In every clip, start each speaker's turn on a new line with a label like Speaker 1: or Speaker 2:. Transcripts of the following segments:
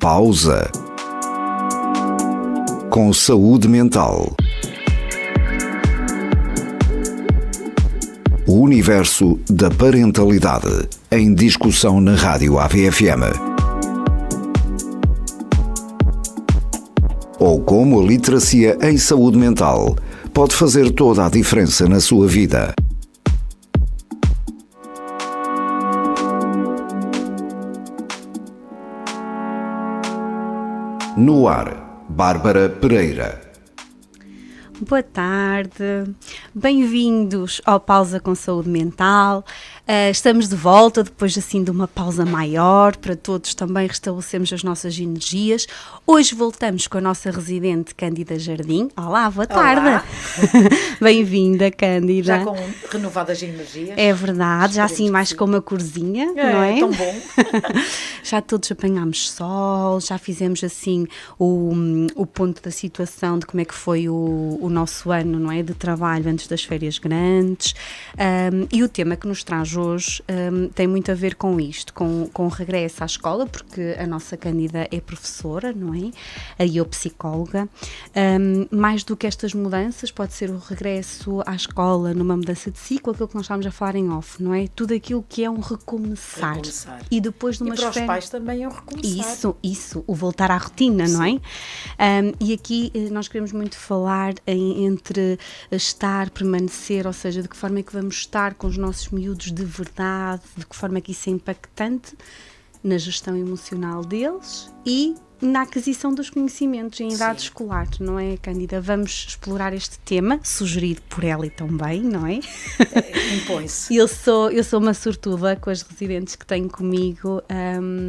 Speaker 1: Pausa. Com saúde mental. O universo da parentalidade em discussão na Rádio AVFM. Ou como a literacia em saúde mental pode fazer toda a diferença na sua vida. No ar, Bárbara Pereira.
Speaker 2: Boa tarde, bem-vindos ao Pausa com Saúde Mental. Estamos de volta depois assim de uma pausa maior, para todos também restabelecemos as nossas energias. Hoje voltamos com a nossa residente Cândida Jardim. Olá, boa tarde.
Speaker 3: Olá.
Speaker 2: Bem-vinda, Cândida.
Speaker 3: Já com renovadas energias.
Speaker 2: É verdade, já assim mais com uma corzinha, não é?
Speaker 3: Tão bom.
Speaker 2: Já todos apanhámos sol, já fizemos assim o ponto da situação de como é que foi o nosso ano, não é, de trabalho antes das férias grandes, e o tema que nos traz hoje tem muito a ver com isto, com o regresso à escola, porque a nossa Cândida é professora, não é? E eu psicóloga. Mais do que estas mudanças, pode ser o regresso à escola numa mudança de ciclo, aquilo que nós estávamos a falar em off, não é? Tudo aquilo que é um recomeçar. E depois de umas
Speaker 3: férias. E para os
Speaker 2: férias...
Speaker 3: pais também é um recomeçar.
Speaker 2: Isso, o voltar à rotina, não é? E aqui nós queremos muito falar entre estar, permanecer, ou seja, de que forma é que vamos estar com os nossos miúdos de verdade, de que forma é que isso é impactante na gestão emocional deles e na aquisição dos conhecimentos em idade escolar, não é, Cândida? Vamos explorar este tema, sugerido por ela também, não é?
Speaker 3: Impõe-se.
Speaker 2: Eu sou uma sortuda com as residentes que tenho comigo.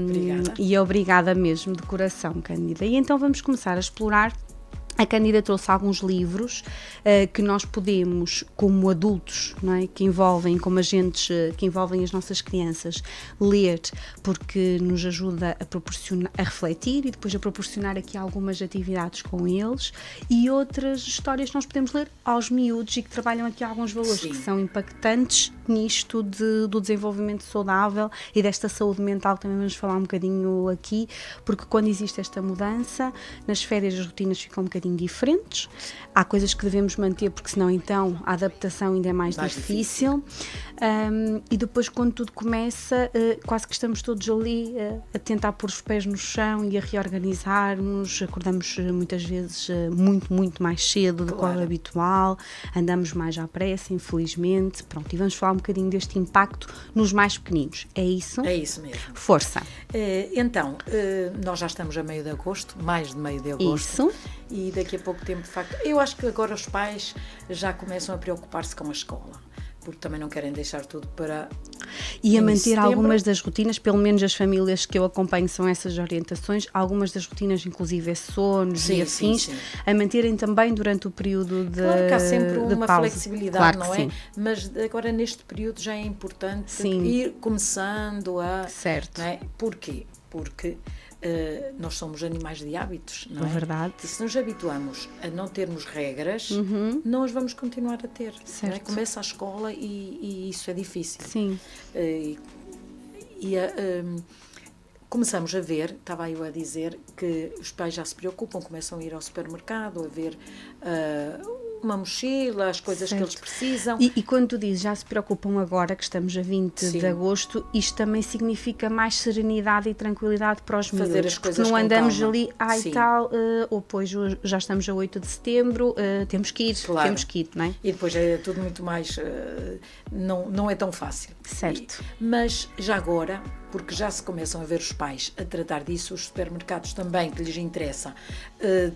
Speaker 3: Obrigada.
Speaker 2: E obrigada mesmo, de coração, Cândida. E então vamos começar a explorar. A Cândida trouxe alguns livros que nós podemos, como adultos, não é? Que envolvem, como agentes, que envolvem as nossas crianças, ler, porque nos ajuda a refletir e depois a proporcionar aqui algumas atividades com eles, e outras histórias que nós podemos ler aos miúdos e que trabalham aqui alguns valores que são impactantes nisto do desenvolvimento saudável e desta saúde mental. Também vamos falar um bocadinho aqui, porque quando existe esta mudança, nas férias as rotinas ficam um bocadinho diferentes, há coisas que devemos manter porque senão então a adaptação ainda é mais difícil. E depois quando tudo começa, quase que estamos todos ali a tentar pôr os pés no chão e a reorganizar-nos, acordamos muitas vezes muito mais cedo do que o habitual, andamos mais à pressa, infelizmente, pronto, e vamos falar um bocadinho deste impacto nos mais pequeninos, é isso?
Speaker 3: É isso mesmo.
Speaker 2: Força!
Speaker 3: Então, nós já estamos a meio de agosto, mais de meio de agosto.
Speaker 2: Isso.
Speaker 3: E daqui a pouco tempo, de facto, eu acho que agora os pais já começam a preocupar-se com a escola, porque também não querem deixar tudo para...
Speaker 2: E a manter algumas das rotinas, pelo menos as famílias que eu acompanho são essas orientações, algumas das rotinas, inclusive sonos e afins, a manterem também durante o período de pausa.
Speaker 3: Claro que há sempre uma flexibilidade,
Speaker 2: claro,
Speaker 3: não é? Mas agora neste período já é importante ir começando a...
Speaker 2: Certo.
Speaker 3: Não é? Porquê? Porque... nós somos animais de hábitos, não é?
Speaker 2: Verdade.
Speaker 3: E se nos habituamos a não termos regras, não as vamos continuar a ter. Não é? Começa a escola e isso é difícil.
Speaker 2: Sim.
Speaker 3: Começamos a ver, estava eu a dizer, que os pais já se preocupam, começam a ir ao supermercado, a ver uma mochila, as coisas que eles precisam.
Speaker 2: E quando tu dizes já se preocupam agora, que estamos a 20 de agosto, isto também significa mais serenidade e tranquilidade para os miúdos.
Speaker 3: Fazer as coisas
Speaker 2: não
Speaker 3: com
Speaker 2: andamos
Speaker 3: calma.
Speaker 2: Ali, e tal, ou pois já estamos a 8 de setembro, temos que ir, não é?
Speaker 3: E depois é tudo muito mais, não é tão fácil.
Speaker 2: Certo.
Speaker 3: Mas já agora, porque já se começam a ver os pais a tratar disso, os supermercados também, que lhes interessa,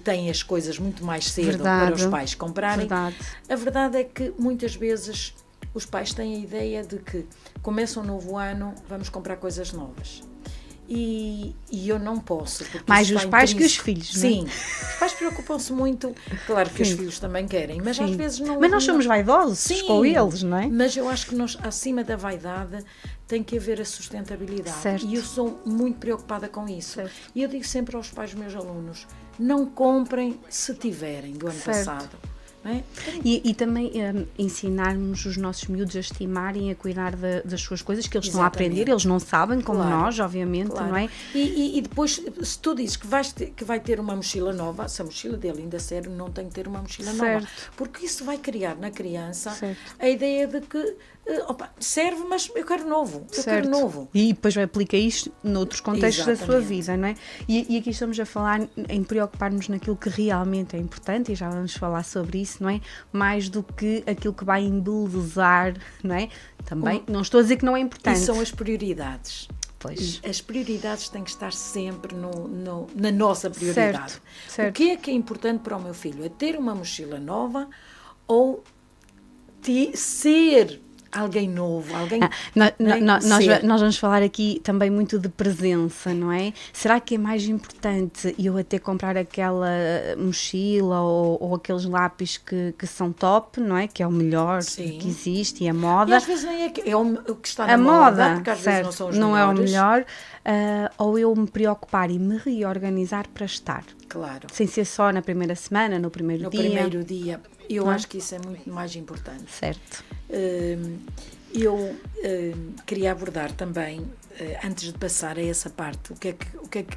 Speaker 3: têm as coisas muito mais cedo para os pais comprarem. A verdade é que muitas vezes os pais têm a ideia de que começa um novo ano, vamos comprar coisas novas. E eu não posso.
Speaker 2: Mais os pais que os filhos, não é?
Speaker 3: Sim, os pais preocupam-se muito, claro que os filhos também querem, mas às vezes não...
Speaker 2: Mas nós somos vaidosos com eles, não é?
Speaker 3: Mas eu acho que nós, acima da vaidade, tem que haver a sustentabilidade.
Speaker 2: Certo.
Speaker 3: E eu sou muito preocupada com isso.
Speaker 2: Certo.
Speaker 3: E eu digo sempre aos pais dos meus alunos, não comprem se tiverem do ano passado. não é?
Speaker 2: E também ensinarmos os nossos miúdos a estimarem, a cuidar das suas coisas, que eles estão a aprender, eles não sabem, como nós, obviamente, não é?
Speaker 3: E depois, se tu dizes que vai ter uma mochila nova, se a mochila dele ainda serve, não tem que ter uma mochila nova. Porque isso vai criar na criança a ideia de que serve, mas eu quero novo. Eu quero novo.
Speaker 2: E depois vai aplicar isto noutros contextos da sua vida, não é? E aqui estamos a falar em preocupar-nos naquilo que realmente é importante, e já vamos falar sobre isso, não é? Mais do que aquilo que vai embelezar, não é? Também, não estou a dizer que não é importante.
Speaker 3: E são as prioridades.
Speaker 2: Pois.
Speaker 3: As prioridades têm que estar sempre na nossa prioridade. Certo. O que é importante para o meu filho? É ter uma mochila nova ou ser alguém novo, alguém...
Speaker 2: Nós vamos falar aqui também muito de presença, não é? Será que é mais importante eu até comprar aquela mochila ou aqueles lápis que são top, não é? Que é o melhor que existe, e a moda.
Speaker 3: E às vezes nem é o que está na moda, porque às vezes não são os
Speaker 2: não
Speaker 3: melhores.
Speaker 2: É o melhor. Ou eu me preocupar e me reorganizar para estar.
Speaker 3: Claro.
Speaker 2: Sem ser só na primeira semana, no primeiro dia.
Speaker 3: No primeiro dia. Eu acho que isso é muito mais importante.
Speaker 2: Certo.
Speaker 3: Eu queria abordar também, antes de passar a essa parte,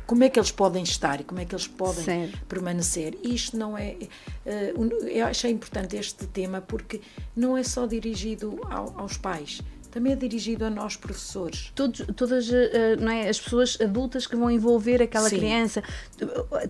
Speaker 3: como é que eles podem estar e como é que eles podem permanecer. Isto não é... eu achei importante este tema porque não é só dirigido aos pais. Também é dirigido a nós, professores.
Speaker 2: Todas não é, as pessoas adultas que vão envolver aquela criança,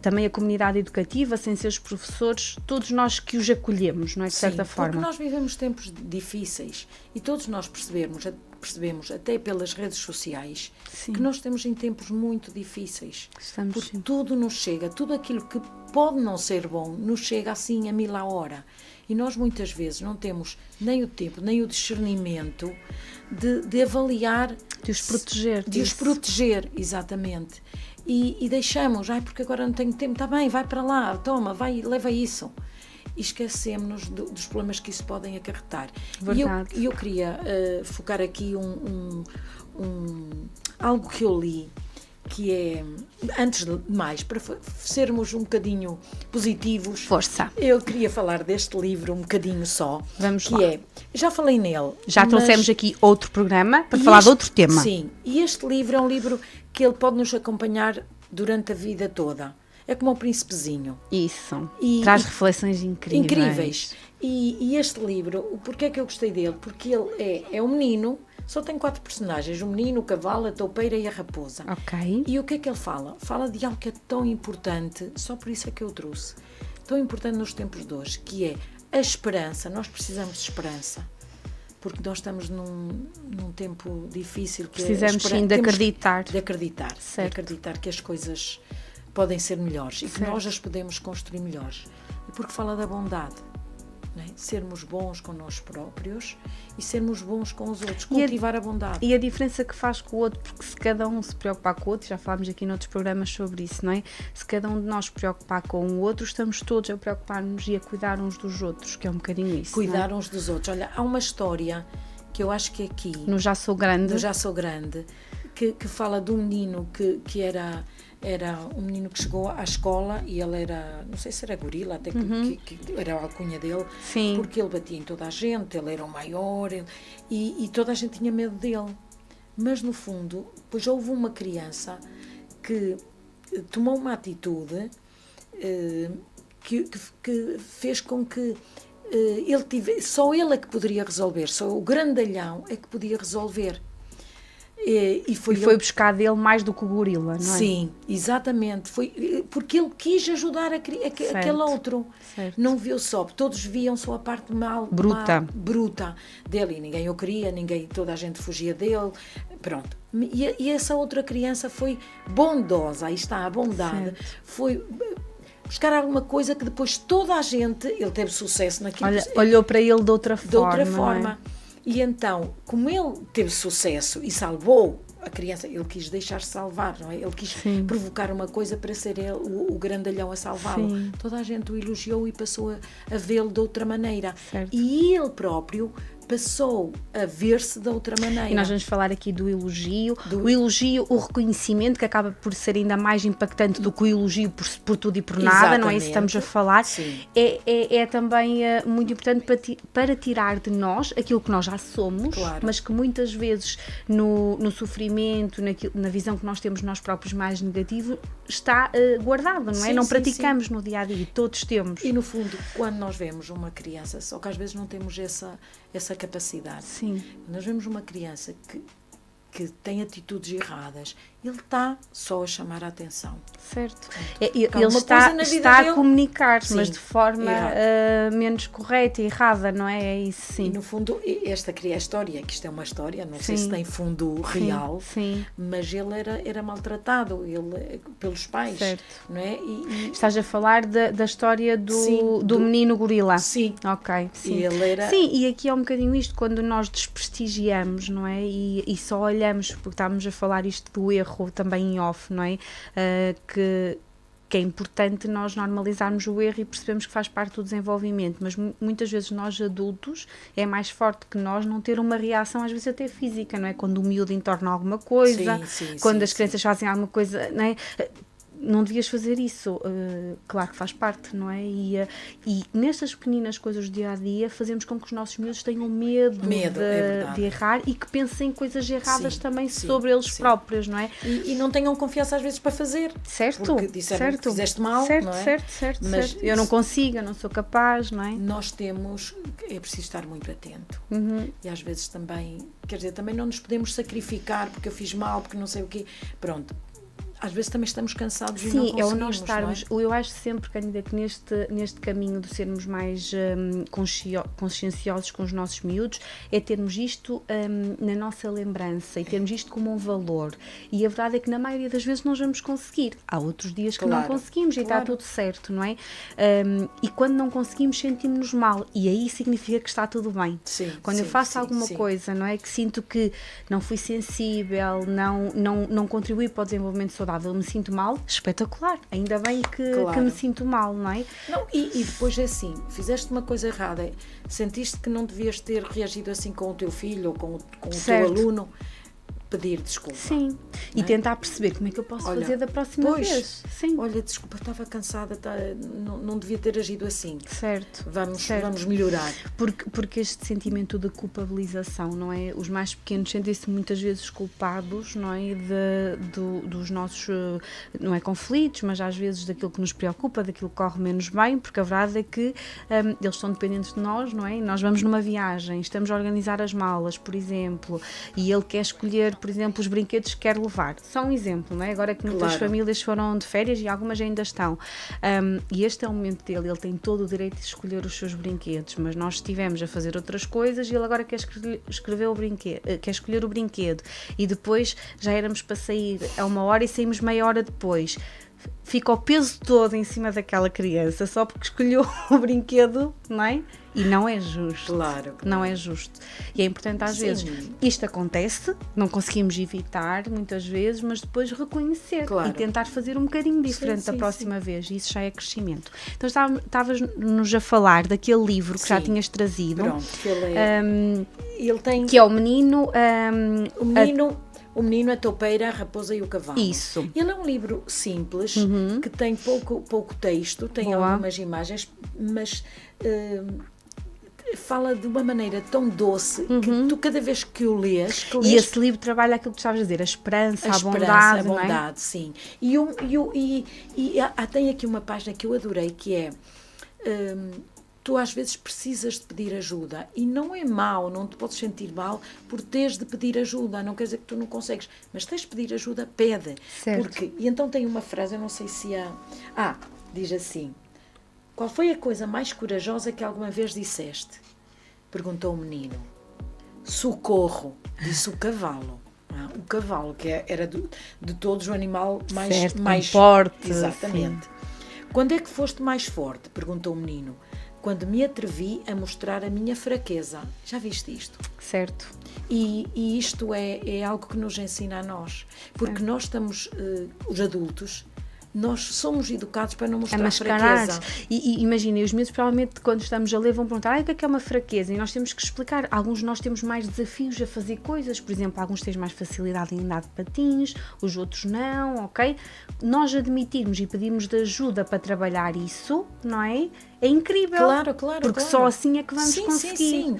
Speaker 2: também a comunidade educativa, sem ser os professores, todos nós que os acolhemos, não é, de certa forma.
Speaker 3: Porque nós vivemos tempos difíceis e todos nós percebemos até pelas redes sociais, que nós estamos em tempos muito difíceis. Porque tudo nos chega, tudo aquilo que pode não ser bom, nos chega assim a 1000 a hora. E nós muitas vezes não temos nem o tempo, nem o discernimento de avaliar...
Speaker 2: De os proteger.
Speaker 3: De os proteger, exatamente. E deixamos, porque agora não tenho tempo, está bem, vai para lá, toma, vai, leva isso. E esquecemos-nos dos problemas que isso podem acarretar.
Speaker 2: Verdade.
Speaker 3: E eu queria focar aqui algo que eu li, que é, antes de mais, para sermos um bocadinho positivos.
Speaker 2: Força.
Speaker 3: Eu queria falar deste livro um bocadinho só.
Speaker 2: Vamos
Speaker 3: que
Speaker 2: lá.
Speaker 3: Já falei nele.
Speaker 2: Já trouxemos aqui outro programa para falar de outro tema.
Speaker 3: Sim, e este livro é um livro que ele pode nos acompanhar durante a vida toda. É como o Príncipezinho.
Speaker 2: Isso. Traz reflexões incríveis.
Speaker 3: E este livro, porquê é que eu gostei dele? Porque ele é um menino. Só tem 4 personagens, o menino, o cavalo, a toupeira e a raposa.
Speaker 2: Ok.
Speaker 3: E o que é que ele fala? Fala de algo que é tão importante, só por isso é que eu trouxe, tão importante nos tempos de hoje, que é a esperança. Nós precisamos de esperança, porque nós estamos num tempo difícil.
Speaker 2: Precisamos sim de acreditar.
Speaker 3: De acreditar.
Speaker 2: Certo.
Speaker 3: De acreditar que as coisas podem ser melhores e que nós as podemos construir melhores. E porque fala da bondade. É? Sermos bons com nós próprios e sermos bons com os outros, cultivar a bondade.
Speaker 2: E a diferença que faz com o outro, porque se cada um se preocupar com o outro, já falámos aqui noutros programas sobre isso, não é? Se cada um de nós se preocupar com o outro, estamos todos a preocupar-nos e a cuidar uns dos outros, que é um bocadinho isso.
Speaker 3: Cuidar uns dos outros. Olha, há uma história que eu acho que aqui...
Speaker 2: No Já Sou Grande.
Speaker 3: Que fala de um menino que era um menino que chegou à escola e ele era, não sei se era gorila, até que era a alcunha dele.
Speaker 2: Sim.
Speaker 3: Porque ele batia em toda a gente, ele era o maior, e toda a gente tinha medo dele. Mas no fundo, depois houve uma criança que tomou uma atitude que fez com que só ele é que poderia resolver, só o grandalhão é que podia resolver. E foi
Speaker 2: buscar dele mais do que o gorila, não é?
Speaker 3: Sim, exatamente. Foi porque ele quis ajudar aquele outro.
Speaker 2: Certo.
Speaker 3: Não viu só, todos viam só a parte bruta dele, e ninguém o queria, toda a gente fugia dele. Pronto. E essa outra criança foi bondosa, aí está a bondade. Certo. Foi buscar alguma coisa que depois toda a gente, ele teve sucesso naquilo.
Speaker 2: Olhou para ele de outra forma.
Speaker 3: E então, como ele teve sucesso e salvou a criança, ele quis deixar-se salvar, não é? Ele quis provocar uma coisa para ser ele o grandalhão a salvá-lo. Toda a gente o elogiou e passou a vê-lo de outra maneira.
Speaker 2: Certo.
Speaker 3: E ele próprio passou a ver-se de outra maneira.
Speaker 2: E nós vamos falar aqui do elogio, o elogio, o reconhecimento, que acaba por ser ainda mais impactante do que o elogio por tudo e por nada,
Speaker 3: Exatamente.
Speaker 2: Não é isso que estamos a falar.
Speaker 3: Sim.
Speaker 2: É também muito importante para tirar de nós aquilo que nós já somos,
Speaker 3: claro.
Speaker 2: mas que muitas vezes no sofrimento, na visão que nós temos nós próprios mais negativo, está guardado, não é?
Speaker 3: Sim,
Speaker 2: não
Speaker 3: sim,
Speaker 2: praticamos no dia a dia, todos temos.
Speaker 3: E no fundo, quando nós vemos uma criança, só que às vezes não temos essa capacidade.
Speaker 2: Sim.
Speaker 3: Nós vemos uma criança que tem atitudes erradas, ele está só a chamar a atenção.
Speaker 2: Certo. Ele está a comunicar, mas de forma menos correta e errada, não é? É isso, sim.
Speaker 3: E no fundo, esta história, que isto é uma história, não
Speaker 2: sim.
Speaker 3: sei se tem fundo real,
Speaker 2: sim.
Speaker 3: mas ele era maltratado pelos pais.
Speaker 2: Certo.
Speaker 3: Não é?
Speaker 2: Estás a falar da história do menino gorila.
Speaker 3: Sim.
Speaker 2: Ok. Sim.
Speaker 3: E ele era...
Speaker 2: Sim, e aqui é um bocadinho isto, quando nós desprestigiamos, não é? E só olhamos, porque estávamos a falar isto do erro também em off, não é? Que é importante nós normalizarmos o erro e percebemos que faz parte do desenvolvimento, mas muitas vezes nós adultos é mais forte que nós não ter uma reação, às vezes até física, não é? Quando o miúdo entorna alguma coisa, quando as crianças fazem alguma coisa, não é? Não devias fazer isso, claro que faz parte, não é? E nestas pequeninas coisas do dia-a-dia fazemos com que os nossos miúdos tenham medo de errar e que pensem coisas erradas também sobre eles próprios, não é?
Speaker 3: E não tenham confiança às vezes para fazer.
Speaker 2: Certo,
Speaker 3: porque disseram que fizeste mal,
Speaker 2: certo,
Speaker 3: não é?
Speaker 2: Certo. Mas eu não consigo, eu não sou capaz, não é?
Speaker 3: Nós é preciso estar muito atento. E às vezes também, quer dizer, também não nos podemos sacrificar porque eu fiz mal, porque não sei o quê. Pronto. Às vezes também estamos cansados e não conseguimos. Sim, é o nós estarmos.
Speaker 2: Eu acho sempre, Cândida, que neste caminho de sermos mais conscienciosos com os nossos miúdos, é termos isto na nossa lembrança e termos isto como um valor. E a verdade é que na maioria das vezes nós vamos conseguir. Há outros dias que não conseguimos e está tudo certo, não é? E quando não conseguimos, sentimos-nos mal. E aí significa que está tudo bem. Quando eu faço alguma coisa, não é? Que sinto que não fui sensível, não contribuí para o desenvolvimento saudável, eu me sinto mal, espetacular, ainda bem que me sinto mal, não é?
Speaker 3: Não, e depois é assim, fizeste uma coisa errada, sentiste que não devias ter reagido assim com o teu filho ou com o teu aluno, pedir desculpa.
Speaker 2: Sim, e tentar perceber como é que eu posso fazer da próxima vez. Sim.
Speaker 3: Olha, desculpa, estava cansada, não devia ter agido assim.
Speaker 2: Certo.
Speaker 3: Vamos melhorar.
Speaker 2: Porque este sentimento de culpabilização, não é? Os mais pequenos sentem-se muitas vezes culpados, não é? Dos nossos, não é conflitos, mas às vezes daquilo que nos preocupa, daquilo que corre menos bem, porque a verdade é que eles estão dependentes de nós, não é? Nós vamos numa viagem, estamos a organizar as malas, por exemplo, e ele quer escolher, por exemplo, os brinquedos que quer levar. Só um exemplo, não é? Agora que muitas famílias foram de férias e algumas ainda estão. E este é o momento dele, ele tem todo o direito de escolher os seus brinquedos, mas nós estivemos a fazer outras coisas e ele agora quer escolher o brinquedo. E depois já éramos para sair a 1 hora e saímos meia hora depois. Fica o peso todo em cima daquela criança só porque escolheu o brinquedo, não é? E não é justo.
Speaker 3: Claro.
Speaker 2: Não é justo. E é importante às vezes, isto acontece, não conseguimos evitar muitas vezes, mas depois reconhecer e tentar fazer um bocadinho diferente da próxima vez. E isso já é crescimento. Então estavas-nos a falar daquele livro que já tinhas trazido.
Speaker 3: Pronto, ele tem...
Speaker 2: Que é o menino...
Speaker 3: O Menino, a Toupeira, a Raposa e o Cavalo.
Speaker 2: Isso.
Speaker 3: Ele é um livro simples, que tem pouco texto, tem algumas imagens, mas fala de uma maneira tão doce que tu cada vez que o lês...
Speaker 2: E esse livro trabalha aquilo que tu estavas a dizer, a esperança, a bondade,
Speaker 3: a bondade, sim. E tem aqui uma página que eu adorei, que é... tu às vezes precisas de pedir ajuda e não é mau, não te podes sentir mal por teres de pedir ajuda, não quer dizer que tu não consegues, mas tens de pedir ajuda, pede.
Speaker 2: Certo.
Speaker 3: E então tem uma frase, eu não sei se há... diz assim: qual foi a coisa mais corajosa que alguma vez disseste? Perguntou o menino. Socorro, disse o cavalo. O cavalo, que era de todos o animal mais
Speaker 2: forte.
Speaker 3: Exatamente. Sim. Quando é que foste mais forte? Perguntou o menino. Quando me atrevi a mostrar a minha fraqueza. Já viste isto?
Speaker 2: Certo.
Speaker 3: E isto é algo que nos ensina a nós. Porque nós estamos, os adultos, nós somos educados para não mostrar
Speaker 2: mascarar.
Speaker 3: fraqueza.
Speaker 2: E imaginem, os miúdos provavelmente quando estamos a ler vão perguntar o que é uma fraqueza? E nós temos que explicar. Alguns de nós temos mais desafios a fazer coisas, por exemplo, alguns têm mais facilidade em andar de patins, os outros não, ok? Nós admitirmos e pedirmos de ajuda para trabalhar isso, não é? É incrível.
Speaker 3: Claro.
Speaker 2: Porque só assim é que vamos conseguir.
Speaker 3: Sim.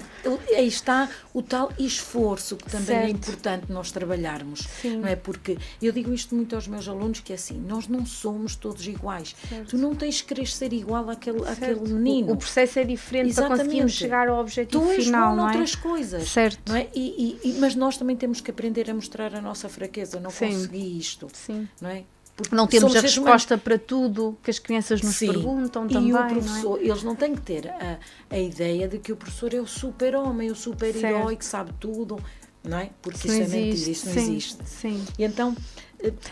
Speaker 3: Aí está o tal esforço que também
Speaker 2: certo.
Speaker 3: é importante nós trabalharmos.
Speaker 2: Sim.
Speaker 3: Não é? Porque eu digo isto muito aos meus alunos, que é assim, nós não somos todos iguais. Certo. Tu não tens que querer ser igual àquele menino.
Speaker 2: O processo é diferente. Exatamente. Para conseguirmos chegar ao objetivo final, não é?
Speaker 3: Outras coisas.
Speaker 2: Certo.
Speaker 3: Não é? Mas nós também temos que aprender a mostrar a nossa fraqueza. Não consegui isto.
Speaker 2: Sim.
Speaker 3: Não é?
Speaker 2: Porque não temos a resposta para tudo que as crianças nos perguntam também.
Speaker 3: E o professor, eles não têm que ter a ideia de que o professor é o super-homem, o super-herói que sabe tudo, não é? Porque isso é mentira, isso não existe.
Speaker 2: Sim.
Speaker 3: E então...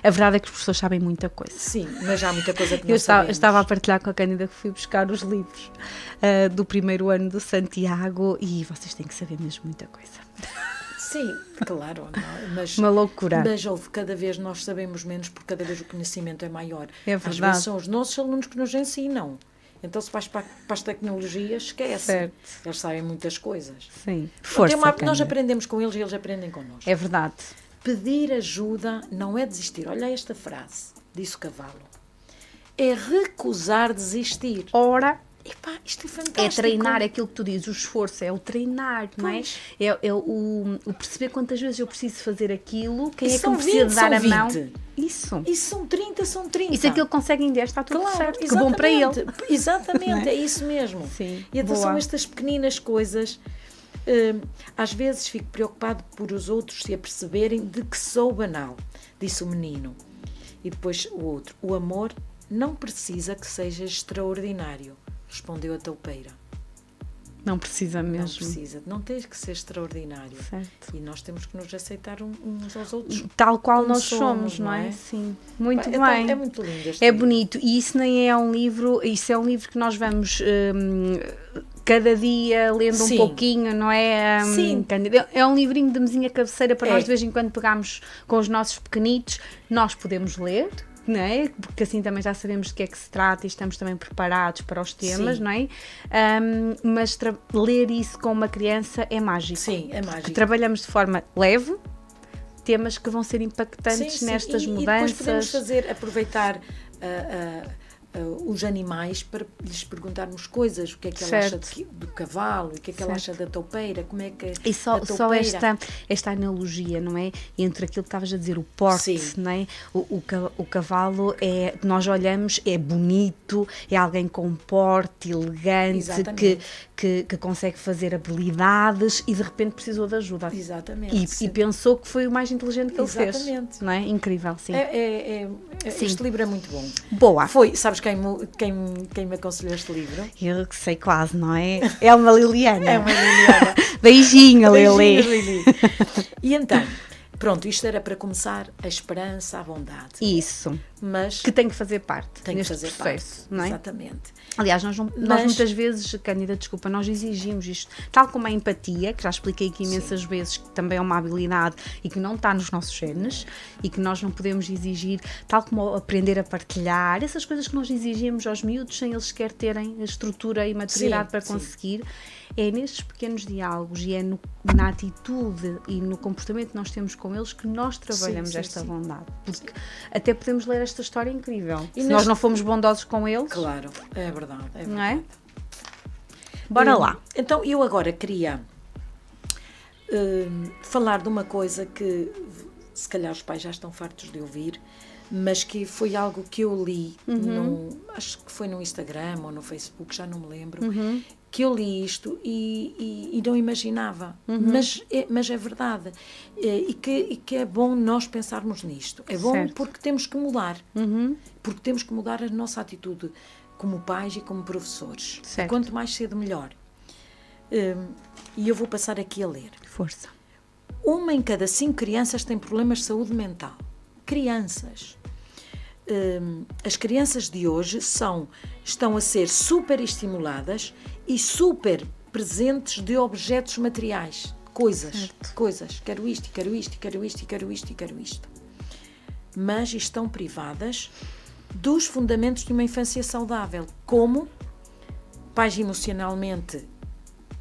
Speaker 2: A verdade é que os professores sabem muita coisa.
Speaker 3: Sim, mas há muita coisa que não sabemos.
Speaker 2: Eu estava a partilhar com a Cândida que fui buscar os livros do primeiro ano do Santiago e vocês têm que saber mesmo muita coisa.
Speaker 3: Sim, claro, mas
Speaker 2: uma loucura.
Speaker 3: Mas cada vez nós sabemos menos porque cada vez o conhecimento é maior.
Speaker 2: É verdade.
Speaker 3: Às vezes são os nossos alunos que nos ensinam. Então se vais para as tecnologias, esquece.
Speaker 2: Certo.
Speaker 3: Eles sabem muitas coisas.
Speaker 2: Sim. Força,
Speaker 3: nós aprendemos com eles e eles aprendem connosco.
Speaker 2: É verdade.
Speaker 3: Pedir ajuda não é desistir. Olha esta frase, disse o cavalo. É recusar desistir.
Speaker 2: Ora...
Speaker 3: Epá, isto é fantástico.
Speaker 2: É treinar aquilo que tu dizes, o esforço, é o treinar, não é? É o perceber quantas vezes eu preciso fazer aquilo, quem é que me precisa dar a mão. Isso
Speaker 3: são 30, são 30.
Speaker 2: E se aquilo consegue em 10, está tudo certo, que bom para ele.
Speaker 3: Exatamente, é isso mesmo.
Speaker 2: Sim,
Speaker 3: e atenção a estas pequeninas coisas. Às vezes fico preocupado por os outros se aperceberem de que sou banal, disse o menino. E depois o outro, o amor não precisa que seja extraordinário, respondeu a toupeira.
Speaker 2: Não precisa mesmo.
Speaker 3: Não precisa, não tens que ser extraordinário.
Speaker 2: Certo.
Speaker 3: E nós temos que nos aceitar uns aos outros.
Speaker 2: Tal qual nós somos, não é? Sim, muito bem.
Speaker 3: É muito lindo este
Speaker 2: livro. Bonito. E isso nem é um livro, isso é um livro que nós vamos... cada dia lendo um pouquinho, não é?
Speaker 3: Sim.
Speaker 2: É um livrinho de mesinha cabeceira para nós de vez em quando pegarmos com os nossos pequenitos. Nós podemos ler, não é? Porque assim também já sabemos de que é que se trata e estamos também preparados para os temas, não é? Mas ler isso com uma criança é mágico.
Speaker 3: Sim, é mágico.
Speaker 2: Porque trabalhamos de forma leve, temas que vão ser impactantes nestas mudanças.
Speaker 3: E depois podemos aproveitar os animais para lhes perguntarmos coisas, o que é que ela acha do cavalo, o que é que ela acha da toupeira, como é que
Speaker 2: e só esta analogia, não é? Entre aquilo que estavas a dizer, o porte, não é? O cavalo nós olhamos, é bonito, é alguém com porte, elegante, que consegue fazer habilidades e de repente precisou de ajuda.
Speaker 3: Exatamente.
Speaker 2: E pensou que foi o mais inteligente que ele fez. Não é? Incrível, sim.
Speaker 3: Este livro é muito bom.
Speaker 2: Boa.
Speaker 3: Sabes quem me aconselhou este livro?
Speaker 2: Eu sei quase, não é? É uma Liliana.
Speaker 3: É uma Liliana.
Speaker 2: Beijinho, Lili.
Speaker 3: E então, pronto, isto era para começar a esperança, a bondade.
Speaker 2: Isso.
Speaker 3: Mas
Speaker 2: que tem que fazer parte neste processo,
Speaker 3: parte,
Speaker 2: não é?
Speaker 3: Exatamente.
Speaker 2: Aliás, nós muitas vezes, Cândida, desculpa, nós exigimos isto, tal como a empatia, que já expliquei aqui imensas vezes, que também é uma habilidade e que não está nos nossos genes e que nós não podemos exigir, tal como aprender a partilhar, essas coisas que nós exigimos aos miúdos sem eles sequer terem a estrutura e maturidade para conseguir. É nestes pequenos diálogos e é na atitude e no comportamento que nós temos com eles que nós trabalhamos esta bondade. Porque até podemos ler esta história incrível. Se nós não formos bondosos com eles...
Speaker 3: Claro, é verdade.
Speaker 2: Não é? Bora lá.
Speaker 3: Então, eu agora queria falar de uma coisa que se calhar os pais já estão fartos de ouvir, mas que foi algo que eu li, acho que foi no Instagram ou no Facebook, já não me lembro, que eu li isto e não imaginava, mas é verdade, e que é bom nós pensarmos nisto, é bom porque temos que mudar, porque temos que mudar a nossa atitude como pais e como professores, e quanto mais cedo melhor. E eu vou passar aqui a ler.
Speaker 2: Força.
Speaker 3: 1 em cada 5 crianças tem problemas de saúde mental. Crianças. As crianças de hoje estão a ser super estimuladas e super presentes de objetos materiais, coisas, quero isto, quero isto, quero isto, quero isto, quero isto. Mas estão privadas dos fundamentos de uma infância saudável, como pais emocionalmente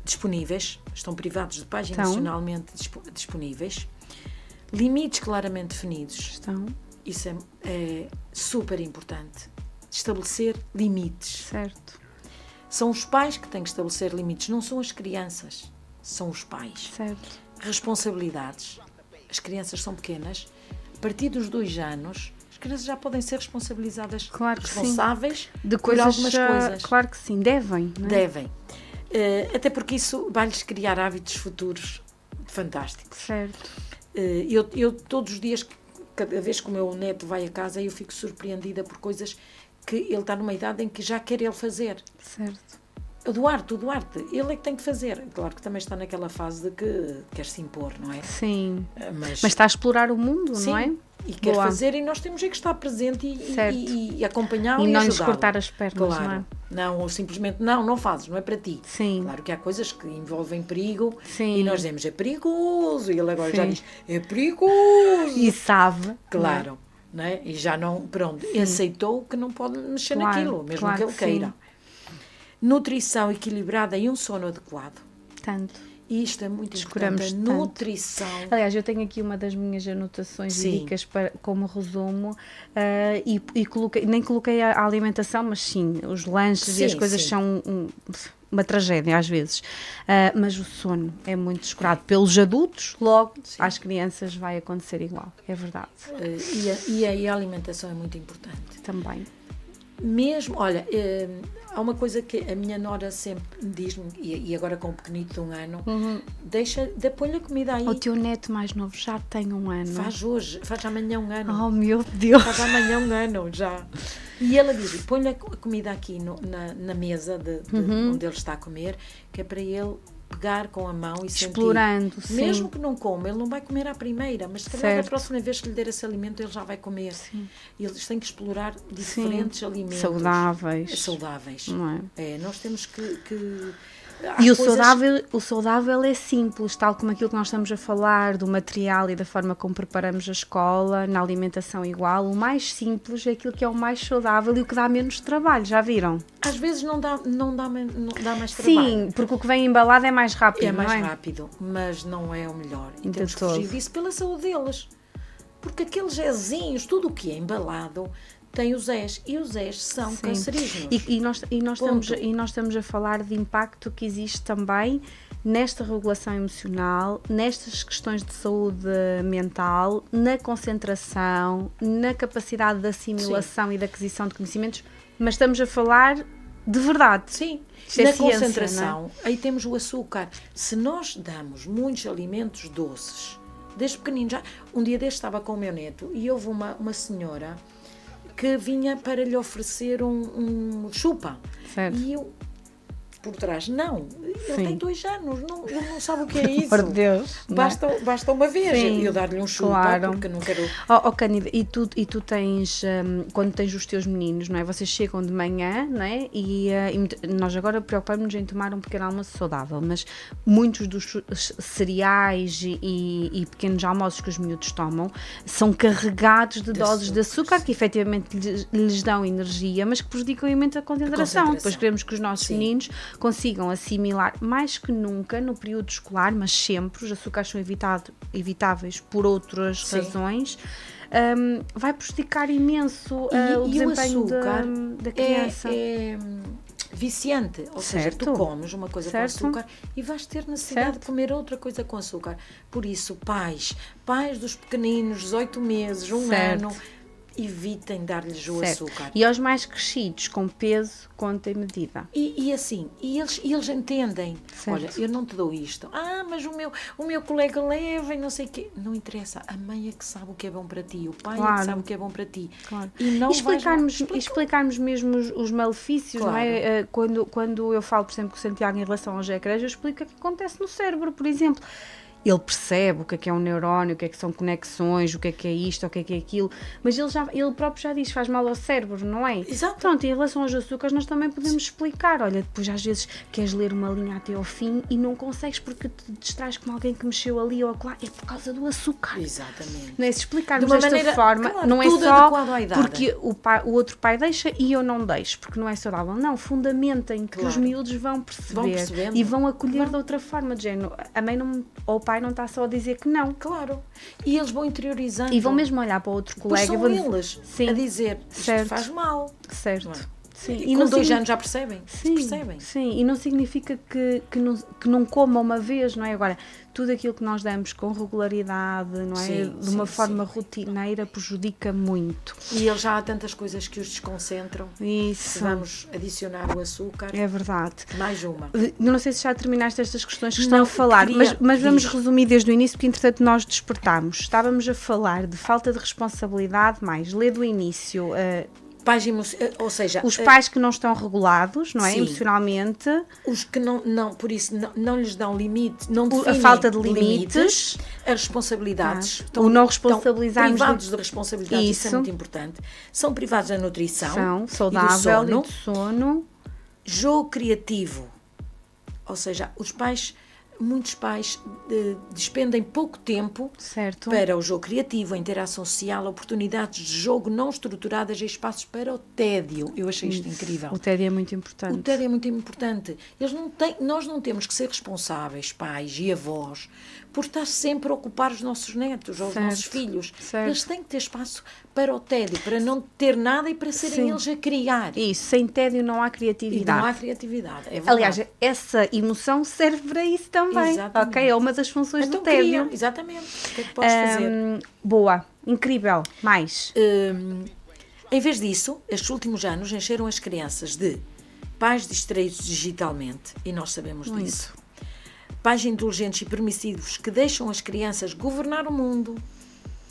Speaker 3: disponíveis, estão privados de pais emocionalmente disponíveis, limites claramente definidos. Isso é super importante. Estabelecer limites.
Speaker 2: Certo.
Speaker 3: São os pais que têm que estabelecer limites, não são as crianças, são os pais.
Speaker 2: Certo.
Speaker 3: Responsabilidades. As crianças são pequenas, a partir dos 2 anos, as crianças já podem ser responsabilizadas, responsáveis
Speaker 2: de
Speaker 3: por algumas coisas.
Speaker 2: Claro que sim, devem. Não é?
Speaker 3: Devem. Até porque isso vai-lhes criar hábitos futuros fantásticos.
Speaker 2: Certo.
Speaker 3: Eu todos os dias, cada vez que o meu neto vai a casa, eu fico surpreendida por coisas que ele está numa idade em que já quer ele fazer.
Speaker 2: Certo.
Speaker 3: O Duarte, ele é que tem que fazer. Claro que também está naquela fase de que quer se impor, não é?
Speaker 2: Sim. Mas está a explorar o mundo,
Speaker 3: sim,
Speaker 2: não é?
Speaker 3: E quer fazer, e nós temos é que estar presente e acompanhá-lo
Speaker 2: e
Speaker 3: e
Speaker 2: não
Speaker 3: ajudá-lo.
Speaker 2: lhes cortar as pernas,
Speaker 3: claro.
Speaker 2: não é?
Speaker 3: Não, ou simplesmente, não fazes, não é para ti.
Speaker 2: Sim.
Speaker 3: Claro que há coisas que envolvem perigo.
Speaker 2: Sim.
Speaker 3: E nós dizemos, é perigoso. E ele agora já diz, é perigoso.
Speaker 2: E sabe.
Speaker 3: Claro. Não é? E já não, pronto, aceitou que não pode mexer naquilo, mesmo que ele queira. Nutrição equilibrada e um sono adequado.
Speaker 2: Tanto.
Speaker 3: Isto é muito importante, a nutrição.
Speaker 2: Aliás, eu tenho aqui uma das minhas anotações e dicas como resumo, nem coloquei a alimentação, mas sim, os lanches e as coisas são uma tragédia às vezes. Mas o sono é muito descurado pelos adultos, logo às crianças vai acontecer igual, é verdade.
Speaker 3: E a alimentação é muito importante.
Speaker 2: Também.
Speaker 3: Mesmo, olha, há uma coisa que a minha nora sempre diz-me, e agora com o pequenito de 1 ano, põe a comida aí.
Speaker 2: O teu neto mais novo já tem 1 ano.
Speaker 3: Faz amanhã 1 ano.
Speaker 2: Oh, meu Deus!
Speaker 3: Faz amanhã 1 ano, já. E ela diz, põe a comida aqui na mesa onde ele está a comer, que é para ele pegar com a mão e
Speaker 2: explorando,
Speaker 3: sentir. Mesmo que não coma, ele não vai comer à primeira, mas se calhar da próxima vez que lhe der esse alimento ele já vai comer.
Speaker 2: Sim.
Speaker 3: E eles têm que explorar diferentes alimentos.
Speaker 2: Saudáveis. Não
Speaker 3: é? Nós temos que
Speaker 2: e o saudável é simples, tal como aquilo que nós estamos a falar do material e da forma como preparamos a escola, na alimentação igual. O mais simples é aquilo que é o mais saudável e o que dá menos trabalho, já viram?
Speaker 3: Às vezes não dá mais trabalho.
Speaker 2: Sim, porque o que vem embalado é mais rápido,
Speaker 3: não é? Rápido, mas não é o melhor. E temos que fugir disso pela saúde deles. Porque aqueles gézinhos, tudo o que é embalado, tem os Zés, e os Zés são cancerígenos.
Speaker 2: E nós estamos a falar de impacto que existe também nesta regulação emocional, nestas questões de saúde mental, na concentração, na capacidade de assimilação e de aquisição de conhecimentos, mas estamos a falar de verdade.
Speaker 3: Sim,
Speaker 2: na
Speaker 3: concentração, aí temos o açúcar. Se nós damos muitos alimentos doces, desde pequenino, um dia deste estava com o meu neto e houve uma senhora que vinha para lhe oferecer um chupa.
Speaker 2: Certo.
Speaker 3: E eu, por trás, ele tem 2 anos, ele não sabe o que é isso.
Speaker 2: Por Deus.
Speaker 3: Basta uma vez eu dar-lhe um chupa, porque não quero...
Speaker 2: Cândida, e tu tens, quando tens os teus meninos, não é? Vocês chegam de manhã, não é? E nós agora preocupamos-nos em tomar um pequeno almoço saudável, mas muitos dos cereais e pequenos almoços que os miúdos tomam são carregados de doses de açúcar que efetivamente lhes dão energia, mas que prejudicam imenso a concentração. Depois queremos que os nossos meninos consigam assimilar mais que nunca no período escolar, mas sempre, os açúcares são evitáveis por outras razões, vai prejudicar imenso o desempenho da criança.
Speaker 3: É viciante, ou seja, tu comes uma coisa com açúcar e vais ter necessidade de comer outra coisa com açúcar. Por isso, pais dos pequeninos, 18 meses, 1 ano, evitem dar-lhes o açúcar.
Speaker 2: E aos mais crescidos, com peso, conta e medida.
Speaker 3: E assim, eles entendem. Olha, eu não te dou isto. Mas o meu colega leva e não sei o quê. Não interessa. A mãe é que sabe o que é bom para ti. O pai é que sabe o que é bom para ti.
Speaker 2: Claro. E explicarmos mesmo os malefícios, não é? Quando eu falo, por exemplo, com o Santiago em relação aos ecrãs, eu explico o que acontece no cérebro, por exemplo. ele percebe o que é um neurónio, o que são conexões, o que é isto, o que é aquilo, mas ele próprio já diz, faz mal ao cérebro, não é?
Speaker 3: Exato.
Speaker 2: Pronto, em relação aos açúcares nós também podemos explicar, olha, depois às vezes queres ler uma linha até ao fim e não consegues porque te distrais com alguém que mexeu ali ou lá, é por causa do açúcar.
Speaker 3: Exatamente.
Speaker 2: Não é? Se explicarmos desta forma, claro, não é só porque o outro pai deixa e eu não deixo, porque não é saudável, não, fundamentem que os miúdos vão perceber e vão acolher de outra forma, de género, a mãe não, ou o pai não está só a dizer que não.
Speaker 3: Claro. E eles vão interiorizando.
Speaker 2: E vão mesmo olhar para outro colega.
Speaker 3: São eles a dizer, isto faz mal.
Speaker 2: Certo. Sim.
Speaker 3: E com 2 anos já percebem. Percebem.
Speaker 2: Sim, e não significa que não coma uma vez, não é? Agora, tudo aquilo que nós damos com regularidade, não é? De uma forma rotineira, prejudica muito.
Speaker 3: E eles já há tantas coisas que os desconcentram.
Speaker 2: Isso.
Speaker 3: Se vamos adicionar o açúcar.
Speaker 2: É verdade.
Speaker 3: Mais uma.
Speaker 2: Não sei se já terminaste estas questões que estão a falar, mas vamos resumir desde o início, porque entretanto nós despertámos. Estávamos a falar de falta de responsabilidade, mais lê do início.
Speaker 3: Pais ou seja,
Speaker 2: os pais que não estão regulados, não é? Emocionalmente.
Speaker 3: Os que não por isso não lhes dão limite, não definem
Speaker 2: a falta de limites,
Speaker 3: as responsabilidades.
Speaker 2: O não responsabilizarmos.
Speaker 3: Estão privados de responsabilidade, isso é muito importante. São privados da nutrição,
Speaker 2: saudável e do sono.
Speaker 3: Jogo criativo. Ou seja, muitos pais despendem pouco tempo para o jogo criativo, a interação social, oportunidades de jogo não estruturadas e espaços para o tédio. Eu achei isto incrível.
Speaker 2: O tédio é muito importante.
Speaker 3: O tédio é muito importante. Nós não temos que ser responsáveis, pais e avós, por estar sempre a ocupar os nossos netos ou os nossos filhos. Eles têm que ter espaço para o tédio, para não ter nada e para serem eles a criar.
Speaker 2: Isso, sem tédio não há criatividade.
Speaker 3: E não há criatividade, é verdade.
Speaker 2: Aliás, essa emoção serve para isso também.
Speaker 3: Exatamente.
Speaker 2: Ok, é uma das funções do tédio.
Speaker 3: Exatamente. O que é que podes fazer?
Speaker 2: Boa, incrível. Mais?
Speaker 3: Em vez disso, estes últimos anos encheram as crianças de pais distraídos digitalmente, e nós sabemos disso. Pais indulgentes e permissivos que deixam as crianças governar o mundo,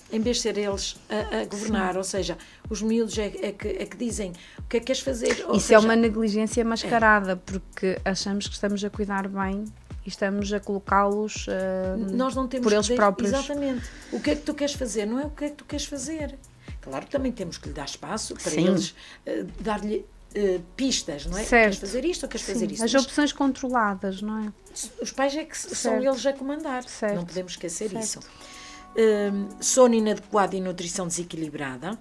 Speaker 3: em vez de ser eles a governar. Ou seja, os miúdos é que dizem o que é que queres fazer.
Speaker 2: Isso é uma negligência mascarada, porque achamos que estamos a cuidar bem e estamos a colocá-los
Speaker 3: nós não temos
Speaker 2: por eles próprios.
Speaker 3: Exatamente. O que é que tu queres fazer? Não é o que é que tu queres fazer. Claro que também temos que lhe dar espaço para eles, dar-lhe pistas, não é? Queres fazer isto ou queres fazer isto?
Speaker 2: As opções controladas, não é?
Speaker 3: Os pais é que são eles a comandar. Não podemos esquecer isso. Sono inadequado e nutrição desequilibrada.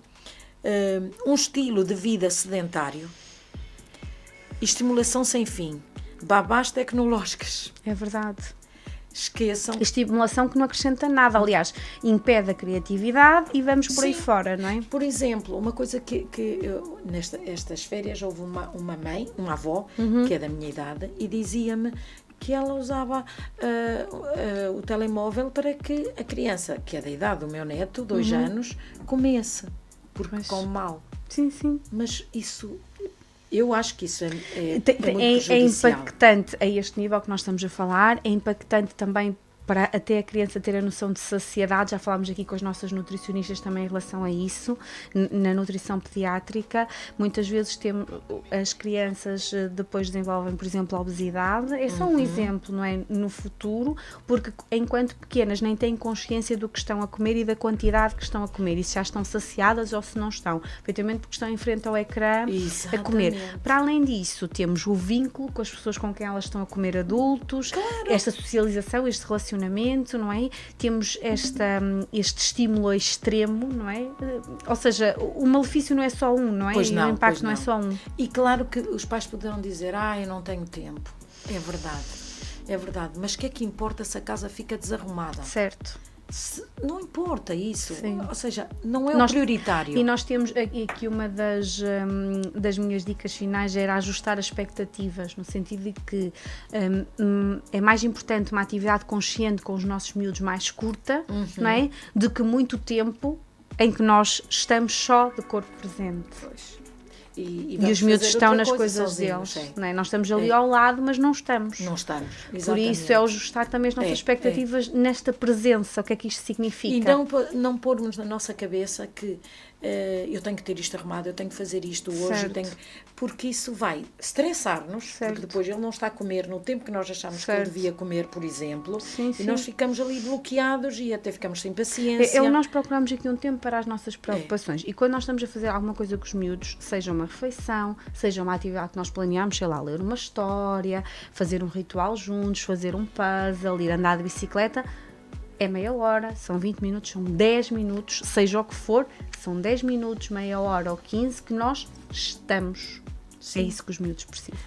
Speaker 3: Um estilo de vida sedentário. Estimulação sem fim. Babás tecnológicas.
Speaker 2: É verdade.
Speaker 3: Esqueçam.
Speaker 2: Estimulação que não acrescenta nada, aliás, impede a criatividade e vamos por aí fora, não é?
Speaker 3: Por exemplo, uma coisa que eu, nestas férias houve uma mãe, uma avó, que é da minha idade, e dizia-me que ela usava o telemóvel para que a criança, que é da idade do meu neto, 2 anos, comesse, porque come mal.
Speaker 2: Sim.
Speaker 3: Mas isso... Eu acho que isso é muito prejudicial.
Speaker 2: É impactante a este nível que nós estamos a falar, é impactante também para até a criança ter a noção de saciedade. Já falámos aqui com as nossas nutricionistas também em relação a isso, na nutrição pediátrica. Muitas vezes as crianças depois desenvolvem, por exemplo, a obesidade. É só um exemplo, não é? No futuro, porque enquanto pequenas nem têm consciência do que estão a comer e da quantidade que estão a comer, e se já estão saciadas ou se não estão, efetivamente porque estão em frente ao ecrã a comer. Para além disso, temos o vínculo com as pessoas com quem elas estão a comer adultos, esta socialização, este relacionamento, não é? Temos este estímulo extremo, não é? Ou seja, o malefício não é só um, não é?
Speaker 3: Pois não,
Speaker 2: o impacto não é só um.
Speaker 3: E claro que os pais poderão dizer, eu não tenho tempo. É verdade. Mas o que é que importa se a casa fica desarrumada?
Speaker 2: Certo.
Speaker 3: Não importa isso. Sim. Ou seja, não é o prioritário.
Speaker 2: E nós temos aqui uma das minhas dicas finais era ajustar as expectativas, no sentido de que é mais importante uma atividade consciente com os nossos miúdos mais curta, não é? Do que muito tempo em que nós estamos só de corpo presente.
Speaker 3: Pois. e
Speaker 2: os miúdos estão nas coisas deles. Não é? Nós estamos ali ao lado, mas não estamos.
Speaker 3: Não estamos, exatamente.
Speaker 2: Por isso é ajustar também as nossas expectativas nesta presença, o que é que isto significa.
Speaker 3: E não pormos na nossa cabeça que eu tenho que ter isto arrumado, eu tenho que fazer isto hoje, porque isso vai estressar-nos, porque depois ele não está a comer no tempo que nós achamos que ele devia comer, por exemplo, e nós ficamos ali bloqueados e até ficamos sem paciência.
Speaker 2: Nós procuramos aqui um tempo para as nossas preocupações e quando nós estamos a fazer alguma coisa com os miúdos, seja uma refeição, seja uma atividade que nós planeamos, sei lá, ler uma história, fazer um ritual juntos, fazer um puzzle, ir andar de bicicleta, é meia hora, são 20 minutos, são 10 minutos, seja o que for, são 10 minutos, meia hora ou 15 que nós estamos. É isso que os miúdos precisam.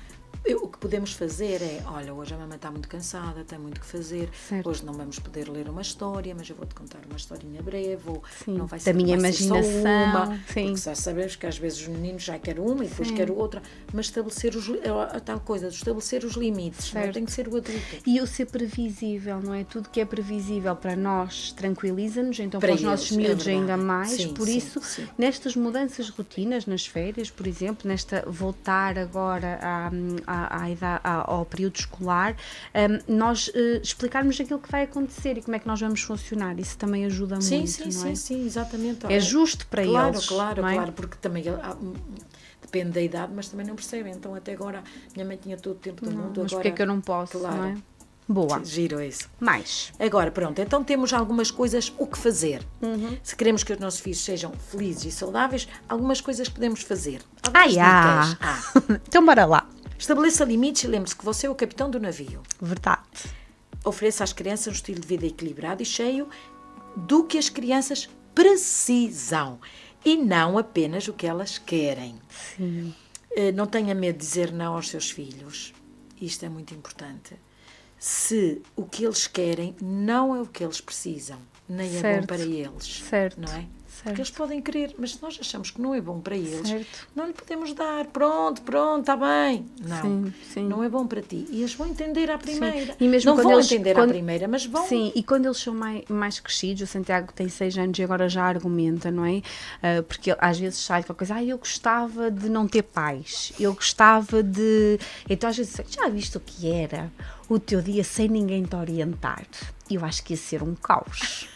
Speaker 3: O que podemos fazer é, olha, hoje a mamãe está muito cansada, tem muito que fazer, hoje não vamos poder ler uma história, mas eu vou-te contar uma historinha breve, não vai ser
Speaker 2: da minha imaginação,
Speaker 3: só uma, porque já sabemos que às vezes os meninos já querem uma e depois querem outra, mas estabelecer a tal coisa, estabelecer os limites, não é? Tem que ser o adulto.
Speaker 2: E o ser previsível, não é? Tudo que é previsível para nós tranquiliza-nos, então para os nossos miúdos ainda mais, por isso, nestas mudanças de rotinas, nas férias, por exemplo, nesta voltar agora ao período escolar, nós explicarmos aquilo que vai acontecer e como é que nós vamos funcionar, isso também ajuda muito, não é?
Speaker 3: Sim, exatamente.
Speaker 2: É justo para eles.
Speaker 3: Claro, porque também depende da idade, mas também não percebem, então até agora minha mãe tinha todo o tempo do mundo,
Speaker 2: mas porque é que eu não posso, não é? Boa.
Speaker 3: Giro isso.
Speaker 2: Mais.
Speaker 3: Agora, pronto, então temos algumas coisas o que fazer. Se queremos que os nossos filhos sejam felizes e saudáveis, algumas coisas que podemos fazer.
Speaker 2: Então bora lá.
Speaker 3: Estabeleça limites e lembre-se que você é o capitão do navio.
Speaker 2: Verdade.
Speaker 3: Ofereça às crianças um estilo de vida equilibrado e cheio do que as crianças precisam e não apenas o que elas querem.
Speaker 2: Sim.
Speaker 3: Não tenha medo de dizer não aos seus filhos. Isto é muito importante. Se o que eles querem não é o que eles precisam, nem é bom para eles, não é? Porque eles podem querer, mas se nós achamos que não é bom para eles, não lhe podemos dar, pronto, está bem. Não, não é bom para ti. E eles vão entender à primeira.
Speaker 2: E mesmo
Speaker 3: não
Speaker 2: quando
Speaker 3: vão
Speaker 2: eles,
Speaker 3: entender à primeira, mas vão.
Speaker 2: Sim, e quando eles são mais crescidos, o Santiago tem 6 anos e agora já argumenta, não é? Porque ele, às vezes sai com a coisa, eu gostava de não ter pais, eu gostava de... Então às vezes, já viste o que era o teu dia sem ninguém te orientar? Eu acho que ia ser um caos.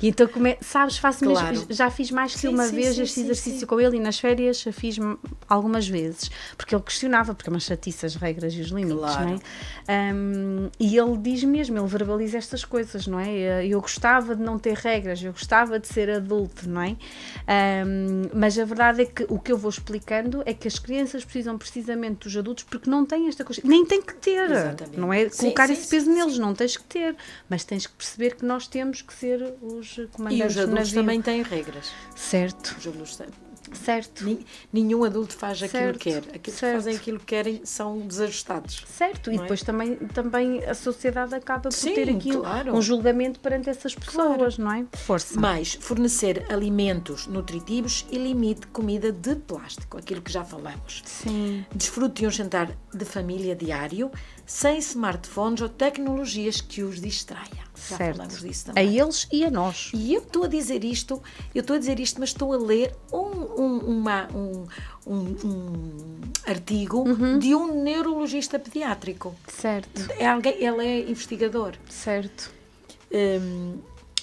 Speaker 2: E então, sabes, já fiz mais que uma vez este exercício com ele e nas férias fiz algumas vezes, porque ele questionava, porque é uma chatice as regras e os limites, não é? E ele diz mesmo, ele verbaliza estas coisas, não é? Eu gostava de não ter regras, eu gostava de ser adulto, não é? Mas a verdade é que o que eu vou explicando é que as crianças precisam precisamente dos adultos porque não têm esta coisa, nem têm que ter, não é? Colocar esse peso neles, não tens que ter, mas tens que perceber que nós temos que ser os comandantes.
Speaker 3: E os adultos também têm regras.
Speaker 2: Certo.
Speaker 3: Os adultos têm.
Speaker 2: Certo.
Speaker 3: Nenhum adulto faz aquilo que quer. Aqueles que fazem aquilo que querem são desajustados.
Speaker 2: Certo. E depois também a sociedade acaba por ter aqui um julgamento perante essas pessoas, não é? Força.
Speaker 3: Mais, fornecer alimentos nutritivos e limite comida de plástico, aquilo que já falamos.
Speaker 2: Sim.
Speaker 3: Desfrute de um jantar de família diário, sem smartphones ou tecnologias que os distraia. Já falamos disso também.
Speaker 2: A eles e a nós.
Speaker 3: E eu estou a dizer isto, mas estou a ler um artigo de um neurologista pediátrico.
Speaker 2: Certo.
Speaker 3: Ele é investigador.
Speaker 2: Certo.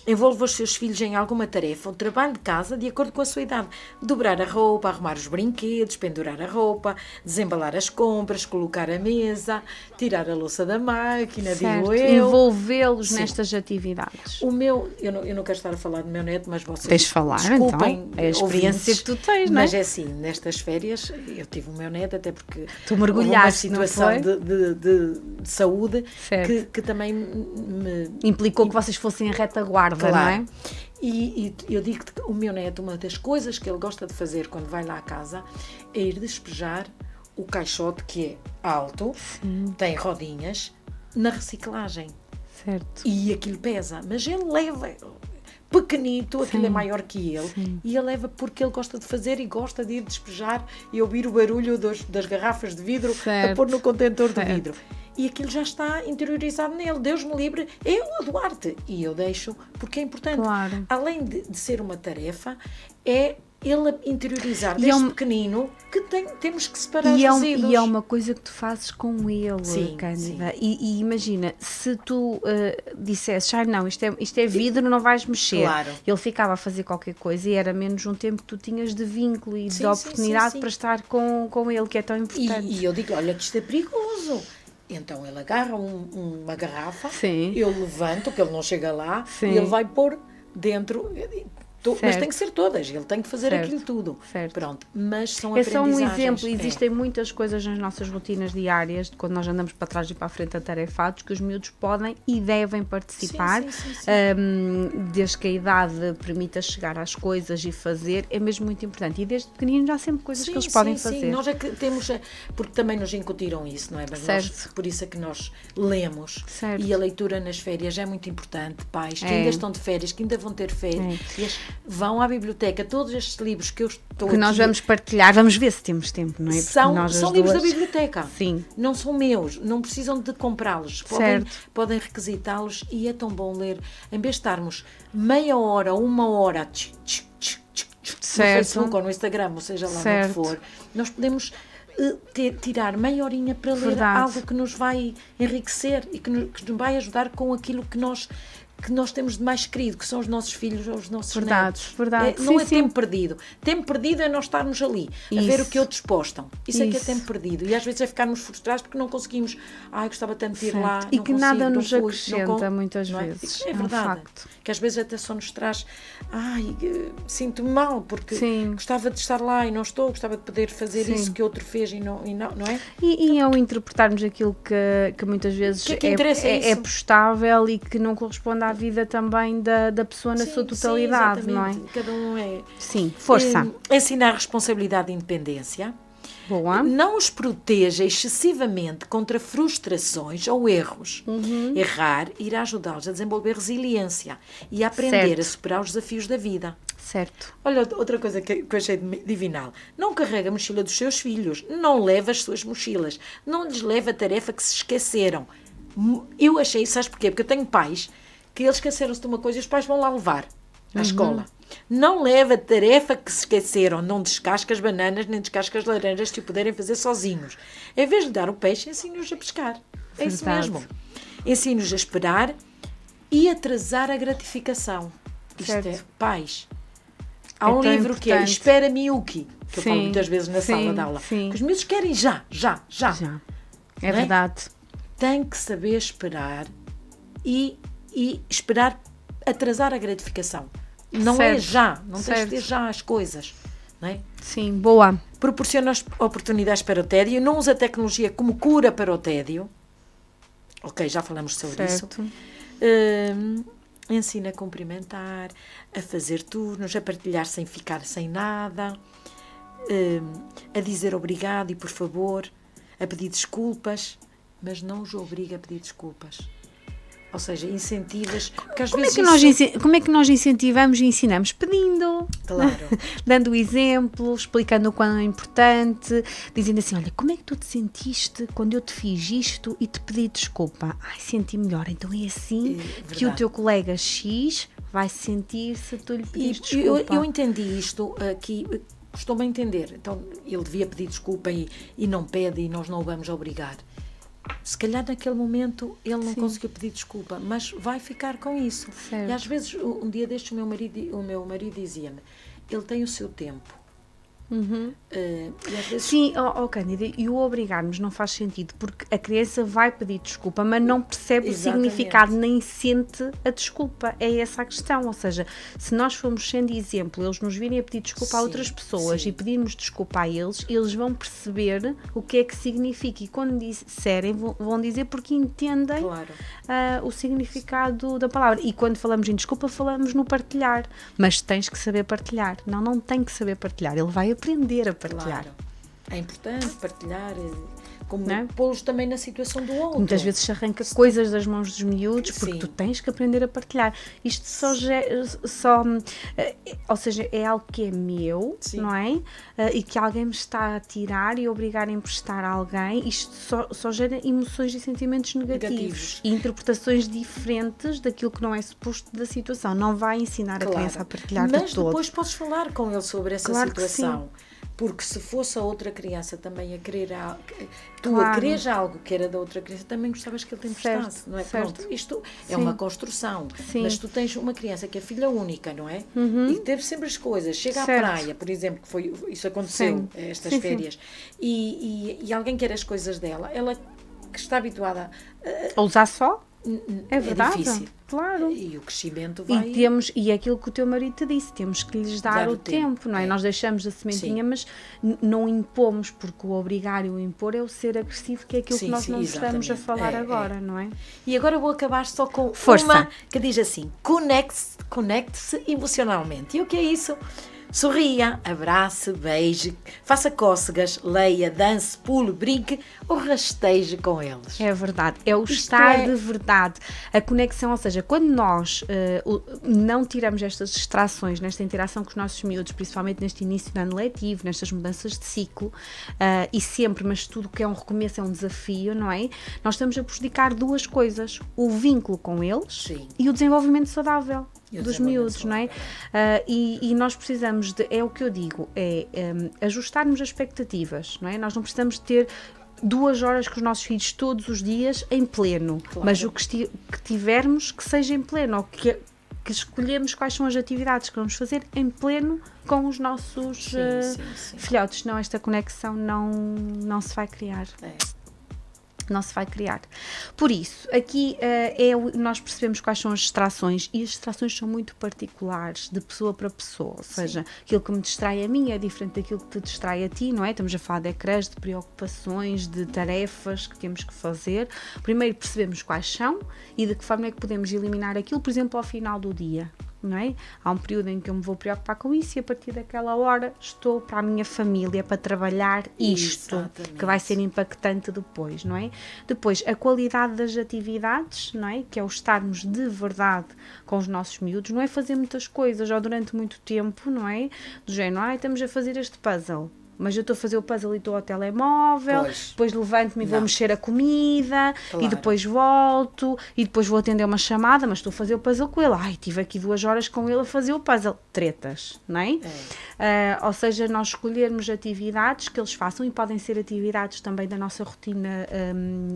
Speaker 3: Envolva os seus filhos em alguma tarefa ou trabalho de casa de acordo com a sua idade. Dobrar a roupa, arrumar os brinquedos, pendurar a roupa, desembalar as compras, colocar a mesa, tirar a louça da máquina, digo eu.
Speaker 2: Envolvê-los nestas atividades.
Speaker 3: O meu, eu não quero estar a falar do meu neto, mas vocês
Speaker 2: tens de falar,
Speaker 3: desculpem,
Speaker 2: então. É a experiência que tu tens, não é?
Speaker 3: Mas é assim, nestas férias, eu tive o meu neto, até porque
Speaker 2: tu mergulhaste,
Speaker 3: uma situação de saúde que também me...
Speaker 2: Implicou que vocês fossem a retaguarda,
Speaker 3: claro.
Speaker 2: Não é?
Speaker 3: E eu digo-te que o meu neto, uma das coisas que ele gosta de fazer quando vai lá à casa é ir despejar o caixote, que é alto, tem rodinhas, na reciclagem.
Speaker 2: Certo.
Speaker 3: E aquilo pesa, mas ele leva pequenito, aquilo é maior que ele, e ele leva porque ele gosta de fazer e gosta de ir despejar e ouvir o barulho das garrafas de vidro a pôr no contentor de vidro. E aquilo já está interiorizado nele. Deus me livre, eu, a Duarte. E eu deixo, porque é importante.
Speaker 2: Claro.
Speaker 3: Além de ser uma tarefa, é ele interiorizar desde pequenino que temos que separar os resíduos.
Speaker 2: E é uma coisa que tu fazes com ele,
Speaker 3: sim,
Speaker 2: Cândida. E imagina, se tu dissesses, não, isto é vidro, não vais mexer.
Speaker 3: Claro.
Speaker 2: Ele ficava a fazer qualquer coisa e era menos um tempo que tu tinhas de vínculo e de oportunidade para estar com ele, que é tão importante.
Speaker 3: E eu digo, olha que isto é perigoso. Então ele agarra uma garrafa,
Speaker 2: sim.
Speaker 3: eu levanto, que ele não chega lá,
Speaker 2: sim.
Speaker 3: e ele vai pôr dentro... Mas tem que ser todas, ele tem que fazer aquilo tudo.
Speaker 2: Certo.
Speaker 3: Pronto, mas são
Speaker 2: É
Speaker 3: aprendizagens.
Speaker 2: só um exemplo, existem muitas coisas nas nossas rotinas diárias, de quando nós andamos para trás e para a frente atarefados, que os miúdos podem e devem participar, desde que a idade permita chegar às coisas e fazer, é mesmo muito importante. E desde pequeninos há sempre coisas que eles podem fazer.
Speaker 3: Sim, nós é que temos, porque também nos incutiram isso, não é? Mas nós, por isso é que nós lemos.
Speaker 2: Certo.
Speaker 3: E a leitura nas férias é muito importante, pais que ainda estão de férias, que ainda vão ter férias. Vão à biblioteca, todos estes livros que eu estou
Speaker 2: que nós vamos partilhar, vamos ver se temos tempo, não é?
Speaker 3: São livros da biblioteca.
Speaker 2: Sim.
Speaker 3: Não são meus, não precisam de comprá-los. Podem requisitá-los e é tão bom ler. Em vez de estarmos meia hora, uma hora no Facebook ou no Instagram, ou seja lá onde for, nós podemos tirar meia horinha para ler algo que nos vai enriquecer e que nos vai ajudar com aquilo que nós temos de mais querido, que são os nossos filhos ou os nossos netos.
Speaker 2: Verdade.
Speaker 3: Não é tempo perdido. Tempo perdido é nós estarmos ali, a ver o que outros postam. Isso é que é tempo perdido. E às vezes é ficarmos frustrados porque não conseguimos. Gostava tanto de ir lá.
Speaker 2: E que nada nos acrescenta muitas vezes.
Speaker 3: É verdade.
Speaker 2: Um facto.
Speaker 3: Que às vezes até só nos traz. Sinto-me mal porque gostava de estar lá e não estou, gostava de poder fazer isso que outro fez e não é?
Speaker 2: E ao interpretarmos aquilo que muitas vezes é postável e que não corresponde à vida também da pessoa na sua totalidade, não é?
Speaker 3: Cada um é.
Speaker 2: Sim, força.
Speaker 3: Ensinar responsabilidade e independência.
Speaker 2: Boa.
Speaker 3: Não os proteja excessivamente contra frustrações ou erros. Errar irá ajudá-los a desenvolver resiliência e a aprender a superar os desafios da vida.
Speaker 2: Certo.
Speaker 3: Olha, outra coisa que eu achei divinal. Não carrega a mochila dos seus filhos. Não leva as suas mochilas. Não lhes leva a tarefa que se esqueceram. Eu achei, sabes porquê? Porque eu tenho pais que eles esqueceram-se de uma coisa e os pais vão lá levar à escola. Não leva a tarefa que se esqueceram, não descasca as bananas nem descasca as laranjas se o puderem fazer sozinhos. Em vez de dar o peixe, ensine-os a pescar. É isso mesmo. Ensine-os a esperar e atrasar a gratificação. Isto é, pais. Há um livro que é Espera Miyuki, que eu falo muitas vezes na sala de aula. Que os miúdos querem já.
Speaker 2: É verdade.
Speaker 3: Tem que saber esperar e esperar atrasar a gratificação. Não é já, não tens de ter já as coisas. Não é?
Speaker 2: Sim, boa.
Speaker 3: Proporciona oportunidades para o tédio, não usa a tecnologia como cura para o tédio. Ok, já falamos sobre isso. Ensina a cumprimentar, a fazer turnos, a partilhar sem ficar sem nada, a dizer obrigado e por favor, a pedir desculpas, mas não os obriga a pedir desculpas. Ou seja, incentivas, porque às vezes
Speaker 2: como é que nós incentivamos e ensinamos? Pedindo,
Speaker 3: claro.
Speaker 2: Dando o exemplo, explicando o quão é importante, dizendo assim, olha, como é que tu te sentiste quando eu te fiz isto e te pedi desculpa? Senti melhor, então é assim que o teu colega X vai sentir se tu lhe pedires desculpa.
Speaker 3: Eu entendi isto aqui, costumam entender, então ele devia pedir desculpa e não pede e nós não o vamos obrigar. Se calhar naquele momento ele não conseguiu pedir desculpa, mas vai ficar com isso.
Speaker 2: Certo.
Speaker 3: E às vezes, um dia destes, o meu marido dizia-me, ele tem o seu tempo. E às vezes...
Speaker 2: Sim, Cândida, e o obrigarmos não faz sentido, porque a criança vai pedir desculpa, mas não percebe o significado, nem sente a desculpa. É essa a questão, ou seja, se nós formos sendo exemplo, eles nos virem a pedir desculpa a outras pessoas e pedirmos desculpa a eles vão perceber o que é que significa, e quando disserem, vão dizer porque entendem o significado da palavra. E quando falamos em desculpa, falamos no partilhar, mas tens que saber partilhar. Não tem que saber partilhar, ele vai aprender a partilhar.
Speaker 3: Claro. É importante partilhar, como pô-los também na situação do outro.
Speaker 2: Muitas vezes se arranca coisas das mãos dos miúdos porque tu tens que aprender a partilhar. Isto ou seja, é algo que é meu, não é? E que alguém me está a tirar e obrigar a emprestar a alguém. Isto só gera emoções e sentimentos negativos. E interpretações diferentes daquilo que não é suposto da situação. Não vai ensinar a criança a partilhar de todo.
Speaker 3: Mas depois podes falar com ele sobre essa situação. Porque se fosse a outra criança também a querer a quereres algo que era da outra criança, também gostavas que ele te emprestasse, não é? Pronto, isto é uma construção. Mas tu tens uma criança que é filha única, não é? E teve sempre as coisas. Chega à praia, por exemplo, que isso aconteceu estas férias, e alguém quer as coisas dela, ela que está habituada
Speaker 2: a usar só? É verdade,
Speaker 3: difícil.
Speaker 2: Claro.
Speaker 3: E o crescimento vai...
Speaker 2: E é aquilo que o teu marido te disse, temos que lhes dar o tempo, não é? Nós deixamos a sementinha, mas não impomos, porque o obrigar e o impor é o ser agressivo, que é aquilo que nós não estamos a falar agora, não é?
Speaker 3: E agora vou acabar só com uma que diz assim, conecte-se emocionalmente. E o que é isso? Sorria, abrace, beije, faça cócegas, leia, dance, pule, brinque ou rasteje com eles.
Speaker 2: É verdade, é o estar de verdade. A conexão, ou seja, quando nós não tiramos estas distrações nesta interação com os nossos miúdos, principalmente neste início de ano letivo, nestas mudanças de ciclo, e sempre, mas tudo que é um recomeço é um desafio, não é? Nós estamos a prejudicar duas coisas, o vínculo com eles e o desenvolvimento saudável dos miúdos, não é? E nós precisamos é o que eu digo, ajustarmos as expectativas, não é? Nós não precisamos ter 2 horas com os nossos filhos todos os dias em pleno, mas o que tivermos que seja em pleno, ou que escolhemos quais são as atividades que vamos fazer em pleno com os nossos filhotes, senão esta conexão não se vai criar. Não se vai criar. Por isso, aqui nós percebemos quais são as distrações, e as distrações são muito particulares, de pessoa para pessoa, ou seja, aquilo que me distrai a mim é diferente daquilo que te distrai a ti, não é? Estamos a falar de ecrãs, de preocupações, de tarefas que temos que fazer. Primeiro percebemos quais são e de que forma é que podemos eliminar aquilo, por exemplo, ao final do dia. Não é? Há um período em que eu me vou preocupar com isso e a partir daquela hora estou para a minha família, para trabalhar isto. Exatamente. Que vai ser impactante depois, não é? Depois, a qualidade das atividades, não é? Que é o estarmos de verdade com os nossos miúdos, não é fazer muitas coisas ou durante muito tempo, não é? Do género, estamos a fazer este puzzle. Mas eu estou a fazer o puzzle e estou ao telemóvel, depois levanto-me e vou mexer a comida, e depois volto, e depois vou atender uma chamada, mas estou a fazer o puzzle com ele. Tive aqui 2 horas com ele a fazer o puzzle. Tretas, não é? Ou seja, nós escolhermos atividades que eles façam, e podem ser atividades também da nossa rotina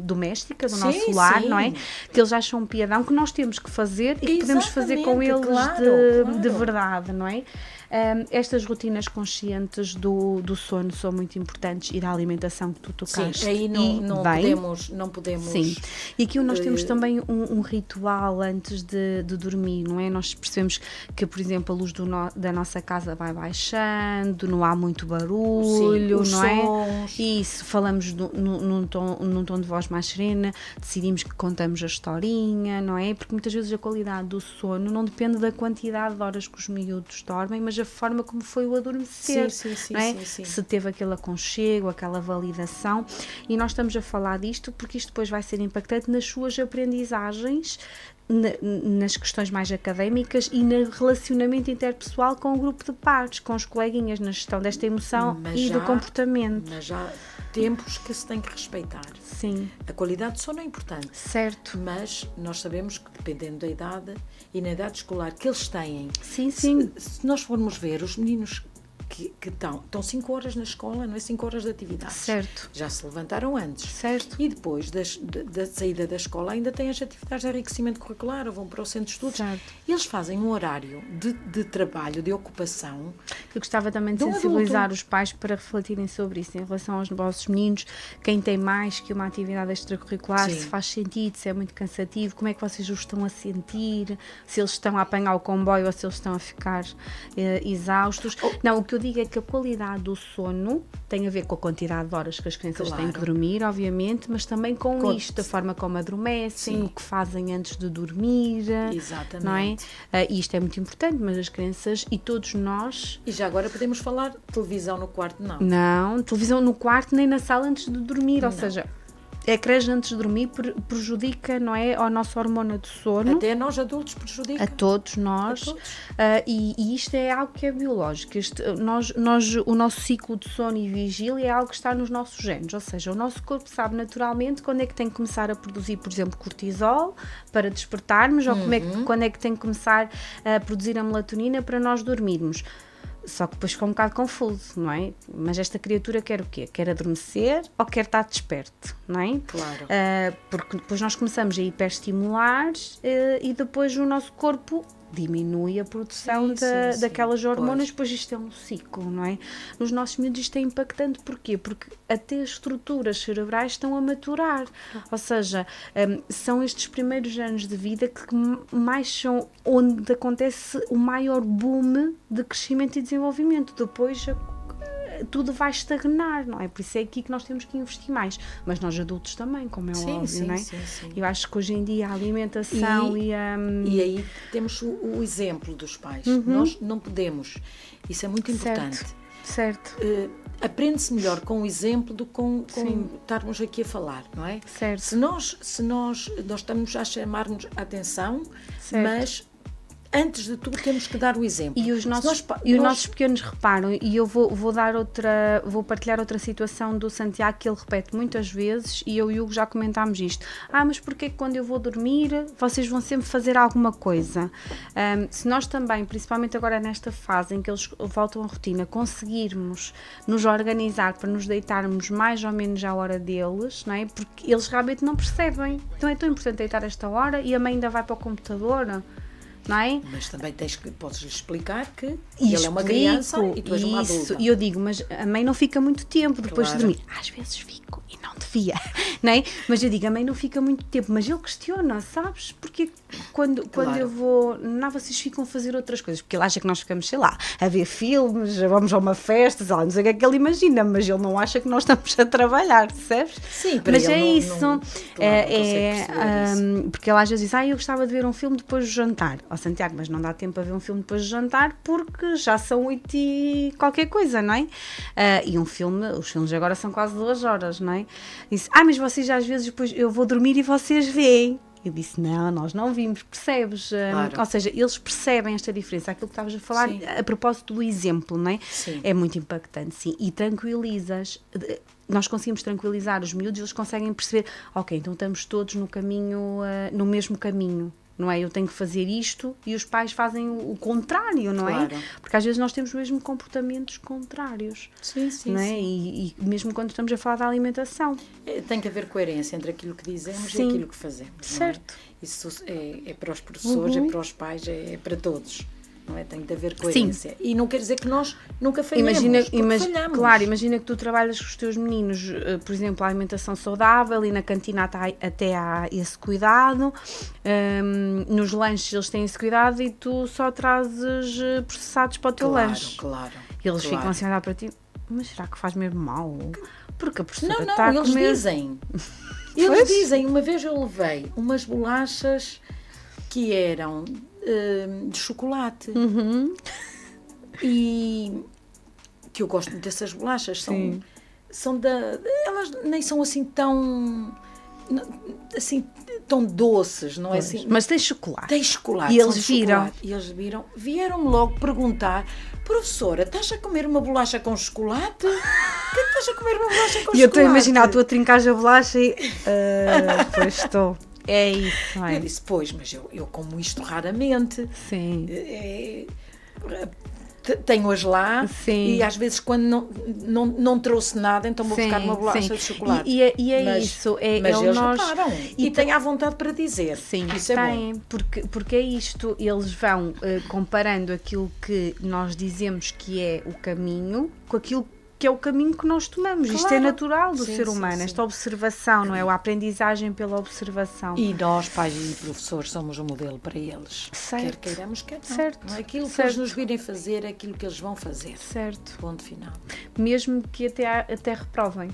Speaker 2: doméstica, do nosso lar, não é? Que eles acham um piadão, que nós temos que fazer e que podemos fazer com eles de verdade, não é? Estas rotinas conscientes do sono são muito importantes, e da alimentação que tu tocaste.
Speaker 3: Sim, aí não podemos.
Speaker 2: Sim, e aqui nós temos também um ritual antes de dormir, não é? Nós percebemos que, por exemplo, a luz da nossa casa vai baixando, não há muito barulho,
Speaker 3: os
Speaker 2: não
Speaker 3: sons.
Speaker 2: É? E isso, falamos num tom de voz mais serena, decidimos que contamos a historinha, não é? Porque muitas vezes a qualidade do sono não depende da quantidade de horas que os miúdos dormem, mas a forma como foi o adormecer, não é? Se teve aquele aconchego, aquela validação, e nós estamos a falar disto porque isto depois vai ser impactante nas suas aprendizagens, nas questões mais académicas e no relacionamento interpessoal com o grupo de pares, com os coleguinhas, na gestão desta emoção do comportamento.
Speaker 3: Mas já tempos que se tem que respeitar.
Speaker 2: Sim.
Speaker 3: A qualidade de sono é importante.
Speaker 2: Certo.
Speaker 3: Mas nós sabemos que, dependendo da idade e na idade escolar que eles têm,
Speaker 2: sim.
Speaker 3: Se nós formos ver os meninos que estão 5 horas na escola, não é? 5 horas de atividades.
Speaker 2: Certo.
Speaker 3: Já se levantaram antes.
Speaker 2: Certo.
Speaker 3: E depois da saída da escola ainda têm as atividades de enriquecimento curricular, ou vão para o centro de estudos.
Speaker 2: Certo.
Speaker 3: Eles fazem um horário de trabalho, de ocupação.
Speaker 2: Eu gostava também de sensibilizar os pais para refletirem sobre isso em relação aos vossos meninos. Quem tem mais que uma atividade extracurricular, se faz sentido, se é muito cansativo, como é que vocês o estão a sentir, se eles estão a apanhar o comboio ou se eles estão a ficar exaustos. Não, o que que eu digo é que a qualidade do sono tem a ver com a quantidade de horas que as crianças têm que dormir, obviamente, mas também com isto, a forma como adormecem, o que fazem antes de dormir.
Speaker 3: Exatamente.
Speaker 2: Não é? E isto é muito importante, mas as crianças e todos nós...
Speaker 3: E já agora podemos falar televisão no quarto, não?
Speaker 2: Não, televisão no quarto nem na sala antes de dormir, ou seja... Ecrãs antes de dormir prejudica, não é, ao nosso hormona de sono.
Speaker 3: Até nós adultos prejudica.
Speaker 2: A todos nós. E isto é algo que é biológico. O nosso ciclo de sono e vigília é algo que está nos nossos genes. Ou seja, o nosso corpo sabe naturalmente quando é que tem que começar a produzir, por exemplo, cortisol para despertarmos, ou quando é que tem que começar a produzir a melatonina para nós dormirmos. Só que depois fica um bocado confuso, não é? Mas esta criatura quer o quê? Quer adormecer ou quer estar desperto, não é?
Speaker 3: Claro.
Speaker 2: Porque depois nós começamos a hiperestimular e depois o nosso corpo diminui a produção daquelas hormonas, depois isto é um ciclo, não é? Nos nossos miúdos isto é impactante, porquê? Porque até as estruturas cerebrais estão a maturar, ou seja, são estes primeiros anos de vida que mais são onde acontece o maior boom de crescimento e desenvolvimento, depois tudo vai estagnar, não é? Por isso é aqui que nós temos que investir mais, mas nós adultos também, como é óbvio, não é?
Speaker 3: Sim.
Speaker 2: Eu acho que hoje em dia a alimentação
Speaker 3: e aí temos o exemplo dos pais. Nós não podemos, isso é muito importante.
Speaker 2: Certo.
Speaker 3: Aprende-se melhor com o exemplo do que com estarmos aqui a falar, não é?
Speaker 2: Certo.
Speaker 3: Se nós estamos a chamar-nos a atenção, mas antes de tudo temos que dar o exemplo.
Speaker 2: E os nossos pequenos reparam, e eu vou partilhar outra situação do Santiago que ele repete muitas vezes, e eu e o Hugo já comentámos isto. Mas porquê que quando eu vou dormir vocês vão sempre fazer alguma coisa? Se nós também, principalmente agora nesta fase em que eles voltam à rotina, conseguirmos nos organizar para nos deitarmos mais ou menos à hora deles, não é? Porque eles realmente não percebem. Então é tão importante deitar esta hora e a mãe ainda vai para o computador. Não é?
Speaker 3: Mas também podes-lhe explicar que ele é uma criança e tu és uma adulta.
Speaker 2: E eu digo, mas a mãe não fica muito tempo depois de dormir. Às vezes fico e não devia, não é? Mas eu digo, a mãe não fica muito tempo, mas ele questiona, sabes? Porque quando eu vou, vocês ficam a fazer outras coisas, porque ele acha que nós ficamos, sei lá, a ver filmes, vamos a uma festa, sei lá, não sei o que é que ele imagina, mas ele não acha que nós estamos a trabalhar, percebes?
Speaker 3: Sim, para
Speaker 2: mas
Speaker 3: ele
Speaker 2: é isso.
Speaker 3: Não isso.
Speaker 2: Porque ele às vezes diz, eu gostava de ver um filme depois do jantar. Santiago, mas não dá tempo a ver um filme depois de jantar porque já são 8 e qualquer coisa, não é? E os filmes agora são quase 2 horas, não é? Disse, mas vocês às vezes depois eu vou dormir e vocês veem. Eu disse, não, nós não vimos, percebes?
Speaker 3: Claro.
Speaker 2: Ou seja, eles percebem esta diferença, aquilo que estavas a falar, a propósito do exemplo, não é?
Speaker 3: Sim.
Speaker 2: É muito impactante, sim, e tranquilizas, nós conseguimos tranquilizar os miúdos, eles conseguem perceber, ok, então estamos todos no caminho, no mesmo caminho. Não é? Eu tenho que fazer isto e os pais fazem o contrário, não é? Porque às vezes nós temos mesmo comportamentos contrários.
Speaker 3: Sim.
Speaker 2: Não é? E mesmo quando estamos a falar da alimentação.
Speaker 3: Tem que haver coerência entre aquilo que dizemos e aquilo que fazemos.
Speaker 2: Certo.
Speaker 3: Não é? Isso é para os professores, é para os pais, é para todos. Não é? Tem de haver coerência. Sim. E não quer dizer que nós nunca falhamos. Falhamos.
Speaker 2: Claro, imagina que tu trabalhas com os teus meninos, por exemplo, a alimentação saudável e na cantina até há esse cuidado, nos lanches eles têm esse cuidado e tu só trazes processados para o teu lanche.
Speaker 3: Claro.
Speaker 2: E eles ficam assim a olhar para ti, mas será que faz mesmo mal? Porque a professora está
Speaker 3: a comer... dizem. Eles dizem, uma vez eu levei umas bolachas que eram de chocolate e que eu gosto muito dessas bolachas, elas nem são assim tão doces, não é assim?
Speaker 2: Mas tem chocolate.
Speaker 3: Tem chocolate.
Speaker 2: E eles viram.
Speaker 3: Vieram-me logo perguntar, professora, estás a comer uma bolacha com chocolate? Por que estás a comer uma bolacha com chocolate?
Speaker 2: E eu estou a imaginar, tu a trincar a bolacha e pois estou. É isso, não é?
Speaker 3: Eu disse, pois, mas eu como isto raramente.
Speaker 2: Sim.
Speaker 3: Tenho-as lá. Sim. E às vezes quando não trouxe nada, então vou buscar uma bolacha de chocolate.
Speaker 2: E é isso.
Speaker 3: Mas eles reparam e têm à vontade para dizer.
Speaker 2: Sim,
Speaker 3: isso
Speaker 2: têm, porque é isto, eles vão comparando aquilo que nós dizemos que é o caminho com aquilo que porque é o caminho que nós tomamos. Isto é natural do ser humano, esta observação, não é? A aprendizagem pela observação.
Speaker 3: E nós, pais e professores, somos um modelo para eles.
Speaker 2: Certo.
Speaker 3: Quer queiramos, quer não.
Speaker 2: Certo.
Speaker 3: Não é aquilo que eles nos virem fazer, é aquilo que eles vão fazer.
Speaker 2: Certo.
Speaker 3: Ponto final.
Speaker 2: Mesmo que até reprovem,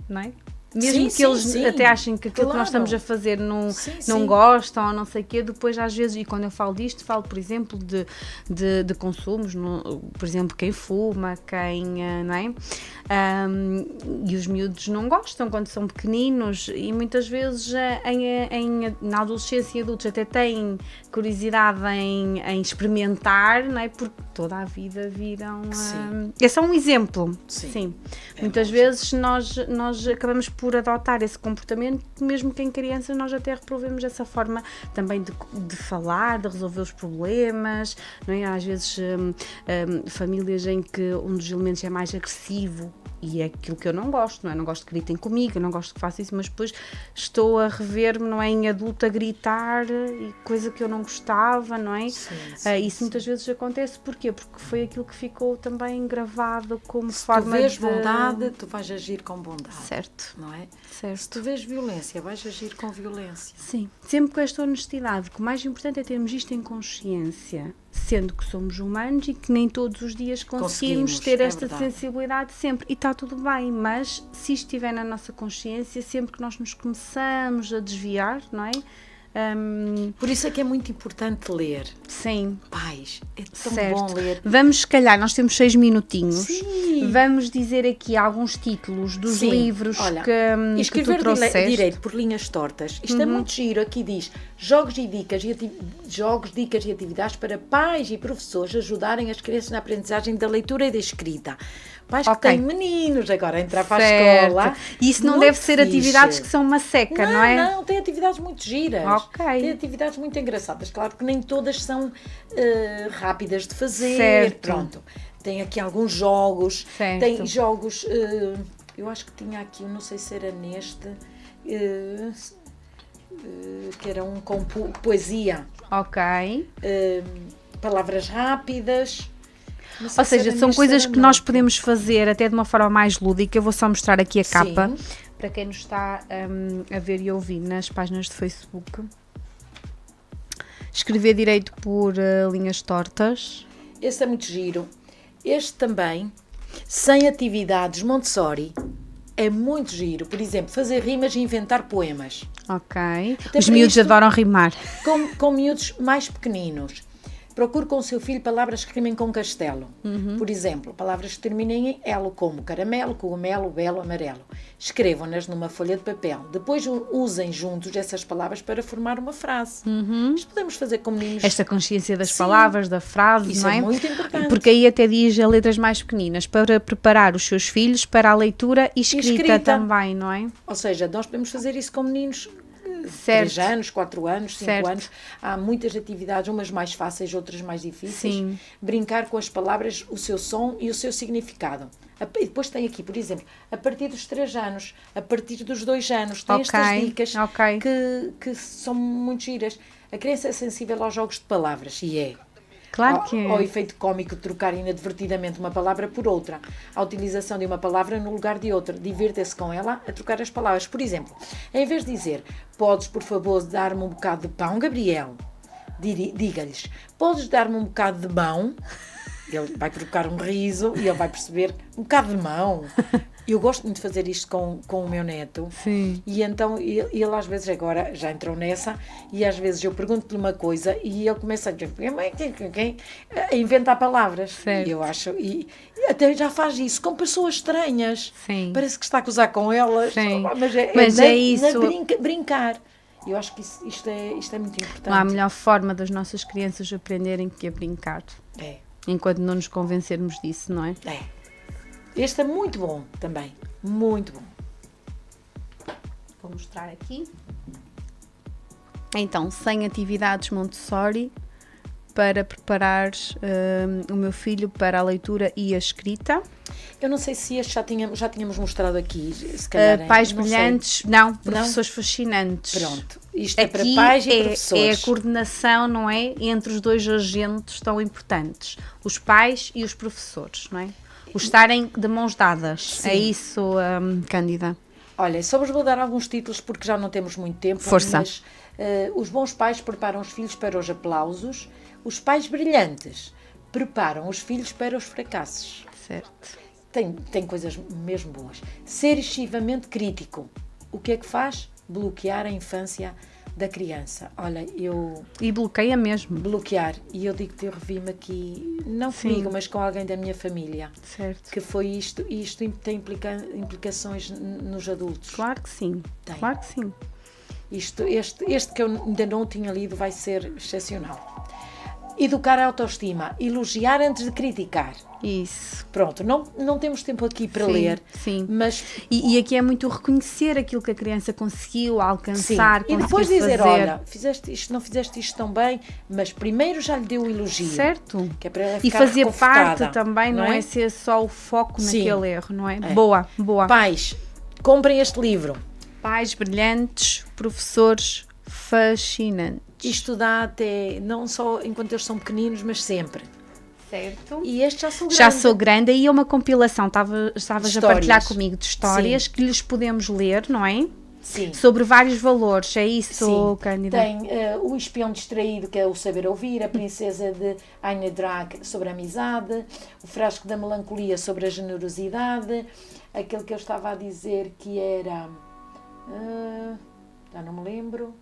Speaker 2: não é? Mesmo que eles até achem que aquilo que nós estamos a fazer não gostam ou não sei o quê, depois às vezes, e quando eu falo disto, falo, por exemplo, de consumos, por exemplo, quem fuma, quem, não é? E os miúdos não gostam quando são pequeninos e muitas vezes na adolescência e adultos até têm curiosidade em experimentar, não é? Porque toda a vida viram... É só um exemplo. Sim. Muitas vezes nós acabamos por adotar esse comportamento, mesmo que em crianças nós até reprovemos essa forma também de falar, de resolver os problemas, não é? Às vezes famílias em que um dos elementos é mais agressivo, e é aquilo que eu não gosto, não é? Não gosto que gritem comigo, eu não gosto que façam isso, mas depois estou a rever-me, não é? Em adulta a gritar, e coisa que eu não gostava, não é? Isso muitas vezes acontece, porquê? Porque foi aquilo que ficou também gravado como forma de...
Speaker 3: Se tu vês bondade, tu vais agir com bondade.
Speaker 2: Certo.
Speaker 3: Não é?
Speaker 2: Certo.
Speaker 3: Se tu vês violência, vais agir com violência.
Speaker 2: Sim, sempre com esta honestidade, que o mais importante é termos isto em consciência, sendo que somos humanos e que nem todos os dias conseguimos ter esta sensibilidade sempre, e está tudo bem, mas se isto estiver na nossa consciência, sempre que nós nos começamos a desviar, não é?
Speaker 3: Por isso é que é muito importante ler.
Speaker 2: Sim.
Speaker 3: Pais, é tão bom ler.
Speaker 2: Vamos, se calhar, nós temos 6 minutinhos.
Speaker 3: Sim.
Speaker 2: Vamos dizer aqui alguns títulos dos livros que tu trouxeste.
Speaker 3: Direito por linhas tortas. Isto é muito giro. Aqui diz jogos, dicas e atividades para pais e professores ajudarem as crianças na aprendizagem da leitura e da escrita. Pais que têm meninos agora a entrar para a escola.
Speaker 2: E isso não deve ser atividades que são uma seca, não é?
Speaker 3: Não, tem atividades muito giras. Tem atividades muito engraçadas. Claro que nem todas são rápidas de fazer.
Speaker 2: Certo.
Speaker 3: Pronto. Tem aqui alguns jogos.
Speaker 2: Certo.
Speaker 3: Tem jogos, eu acho que tinha aqui, não sei se era neste, que era um com poesia.
Speaker 2: Ok.
Speaker 3: Palavras rápidas.
Speaker 2: Ou seja, são coisas que nós podemos fazer até de uma forma mais lúdica. Eu vou só mostrar aqui a capa para quem nos está a ver e ouvir nas páginas de Facebook. Escrever direito por linhas tortas.
Speaker 3: Este é muito giro. Este também, sem atividades Montessori, é muito giro. Por exemplo, fazer rimas e inventar poemas.
Speaker 2: Ok. Os miúdos adoram rimar.
Speaker 3: Com miúdos mais pequeninos. Procure com o seu filho palavras que rimem com castelo. Por exemplo, palavras que terminem em elo, como caramelo, cogumelo, belo, amarelo. Escrevam-nas numa folha de papel. Depois usem juntos essas palavras para formar uma frase. Isto podemos fazer com meninos.
Speaker 2: Esta consciência das palavras, da frase,
Speaker 3: isso
Speaker 2: não é?
Speaker 3: É muito importante.
Speaker 2: Porque aí até diz a letras mais pequeninas, para preparar os seus filhos para a leitura e escrita também, não é?
Speaker 3: Ou seja, nós podemos fazer isso com meninos...
Speaker 2: Certo.
Speaker 3: 3 anos, 4 anos, 5 anos. Há muitas atividades, umas mais fáceis, outras mais difíceis.
Speaker 2: Sim.
Speaker 3: Brincar com as palavras, o seu som e o seu significado. E depois tem aqui, por exemplo, a partir dos 3 anos, a partir dos 2 anos, tem estas dicas que são muito giras. A criança é sensível aos jogos de palavras, e é.
Speaker 2: Claro que é.
Speaker 3: Ao efeito cómico de trocar inadvertidamente uma palavra por outra. A utilização de uma palavra no lugar de outra. Divirta-se com ela a trocar as palavras. Por exemplo, em vez de dizer, podes, por favor, dar-me um bocado de pão, Gabriel? Diga-lhes, podes dar-me um bocado de mão? Ele vai provocar um riso e ele vai perceber, um bocado de mão. Eu gosto muito de fazer isto com o meu neto.
Speaker 2: Sim.
Speaker 3: E então ele às vezes agora já entrou nessa, e às vezes eu pergunto-lhe uma coisa e ele começa a inventar palavras.
Speaker 2: Certo.
Speaker 3: E eu acho, e até já faz isso com pessoas estranhas.
Speaker 2: Sim.
Speaker 3: Parece que está a gozar com elas.
Speaker 2: Sim.
Speaker 3: Mas é
Speaker 2: isso.
Speaker 3: Brincar. Eu acho que isto é muito importante.
Speaker 2: Não há a melhor forma das nossas crianças aprenderem que é brincar.
Speaker 3: É.
Speaker 2: Enquanto não nos convencermos disso, não é?
Speaker 3: É. Este é muito bom também. Muito bom.
Speaker 2: Vou mostrar aqui. Então, 100 atividades Montessori para preparar o meu filho para a leitura e a escrita.
Speaker 3: Eu não sei se este já tínhamos mostrado aqui, se calhar.
Speaker 2: Pais brilhantes, não, professores fascinantes.
Speaker 3: Pronto, isto é para
Speaker 2: aqui
Speaker 3: pais e professores.
Speaker 2: É a coordenação, não é? Entre os dois agentes tão importantes, os pais e os professores, não é? O estarem de mãos dadas.
Speaker 3: Sim.
Speaker 2: É isso, Cândida?
Speaker 3: Olha, só vos vou dar alguns títulos porque já não temos muito tempo.
Speaker 2: Força.
Speaker 3: Mas os bons pais preparam os filhos para os aplausos. Os pais brilhantes preparam os filhos para os fracassos.
Speaker 2: Certo.
Speaker 3: Tem coisas mesmo boas. Ser excessivamente crítico. O que é que faz? Bloquear a infância da criança. Olha,
Speaker 2: E bloqueia mesmo.
Speaker 3: Bloquear. E eu digo-te, eu revi-me aqui, não comigo, mas com alguém da minha família.
Speaker 2: Certo.
Speaker 3: Que foi isto. E isto tem implicações nos adultos.
Speaker 2: Claro que sim.
Speaker 3: Tem.
Speaker 2: Claro que sim.
Speaker 3: Este que eu ainda não tinha lido vai ser excepcional. Educar a autoestima. Elogiar antes de criticar.
Speaker 2: Isso.
Speaker 3: Pronto, não temos tempo aqui para ler.
Speaker 2: Sim.
Speaker 3: Mas
Speaker 2: E aqui é muito reconhecer aquilo que a criança conseguiu alcançar.
Speaker 3: sim. E depois dizer,
Speaker 2: fazer.
Speaker 3: olha, fizeste isto, não fizeste isto tão bem, mas primeiro já lhe deu o elogio.
Speaker 2: Certo.
Speaker 3: Que é para ela
Speaker 2: E
Speaker 3: ficar
Speaker 2: fazer
Speaker 3: reconfortada,
Speaker 2: parte também, não é ser só o foco
Speaker 3: Sim.
Speaker 2: naquele erro, não é? Boa.
Speaker 3: Pais, comprem este livro.
Speaker 2: Pais brilhantes, professores fascinantes.
Speaker 3: Isto dá até, não só enquanto eles são pequeninos, mas sempre.
Speaker 2: Certo.
Speaker 3: E este já sou grande.
Speaker 2: Já sou grande, aí é uma compilação, estavas a partilhar comigo de histórias
Speaker 3: Sim.
Speaker 2: que lhes podemos ler, não é?
Speaker 3: Sim.
Speaker 2: Sobre vários valores, é isso,
Speaker 3: Sim.
Speaker 2: Cândida?
Speaker 3: Tem o espião distraído, que é o saber ouvir, a princesa de Aine Drag sobre a amizade, o frasco da melancolia sobre a generosidade, aquele que eu estava a dizer que era... já não me lembro.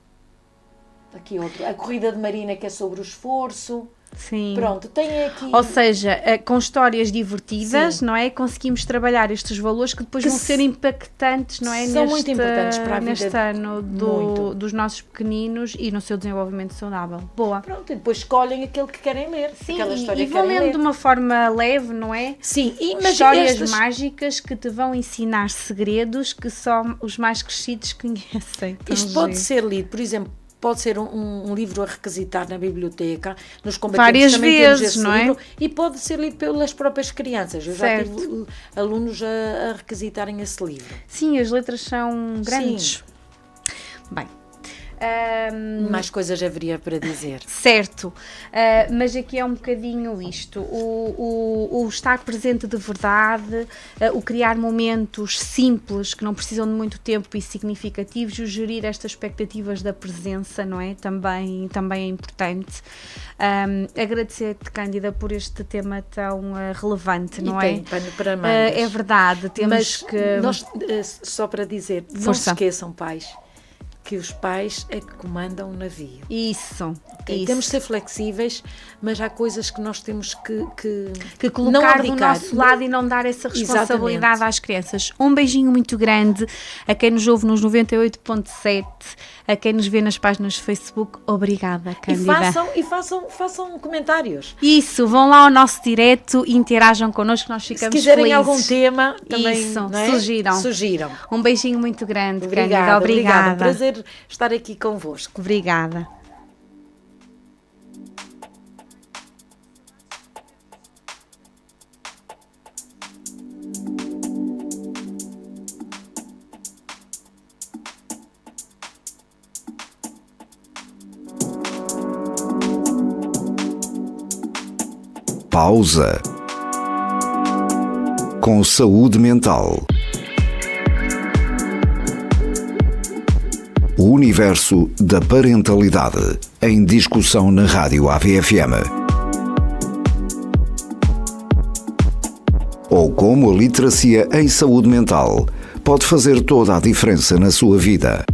Speaker 3: Aqui outro. A corrida de Marina, que é sobre o esforço.
Speaker 2: Sim.
Speaker 3: Pronto, tem aqui...
Speaker 2: Ou seja, com histórias divertidas,
Speaker 3: Sim.
Speaker 2: não é? Conseguimos trabalhar estes valores que depois vão ser impactantes, não é?
Speaker 3: São muito importantes para a vida.
Speaker 2: Neste ano dos nossos pequeninos e no seu desenvolvimento saudável. Boa.
Speaker 3: Pronto, e depois escolhem aquele que querem ler.
Speaker 2: Sim,
Speaker 3: aquela história
Speaker 2: e
Speaker 3: que
Speaker 2: vão
Speaker 3: querem
Speaker 2: lendo
Speaker 3: ler.
Speaker 2: de uma forma leve, não é?
Speaker 3: Sim, mas
Speaker 2: histórias
Speaker 3: estas...
Speaker 2: mágicas que te vão ensinar segredos que só os mais crescidos conhecem.
Speaker 3: Isto pode ser lido, por exemplo, pode ser um livro a requisitar na biblioteca, nos combatentes
Speaker 2: várias
Speaker 3: também
Speaker 2: vezes,
Speaker 3: temos esse
Speaker 2: não é?
Speaker 3: livro, e pode ser lido pelas próprias crianças. Eu já tive alunos a requisitarem esse livro.
Speaker 2: Sim, as letras são grandes. Sim. Bem.
Speaker 3: Mais coisas haveria para dizer.
Speaker 2: Certo, mas aqui é um bocadinho isto, o estar presente de verdade, o criar momentos simples que não precisam de muito tempo e significativos, o gerir estas expectativas da presença, não é? Também é importante. Agradecer-te, Cândida, por este tema tão relevante, não é?
Speaker 3: Tem pano para mangas.
Speaker 2: É verdade, temos
Speaker 3: mas
Speaker 2: que...
Speaker 3: Nós, só para dizer, não se esqueçam, pais, que os pais é que comandam o navio.
Speaker 2: Isso.
Speaker 3: Temos de ser flexíveis, mas há coisas que nós temos
Speaker 2: que colocar do nosso lado e não dar essa responsabilidade
Speaker 3: Exatamente.
Speaker 2: às crianças. Um beijinho muito grande a quem nos ouve nos 98.7, a quem nos vê nas páginas do Facebook. Obrigada, Cândida.
Speaker 3: E façam comentários.
Speaker 2: Isso, vão lá ao nosso direto e interajam connosco, nós ficamos felizes.
Speaker 3: Se quiserem algum tema, também
Speaker 2: Isso,
Speaker 3: não é?
Speaker 2: sugiram. Um beijinho muito grande,
Speaker 3: Cândida.
Speaker 2: Obrigada.
Speaker 3: Prazer estar aqui convosco.
Speaker 2: Obrigada.
Speaker 1: Pausa. Com saúde mental. O universo da parentalidade em discussão na Rádio AVFM. Ou como a literacia em saúde mental pode fazer toda a diferença na sua vida.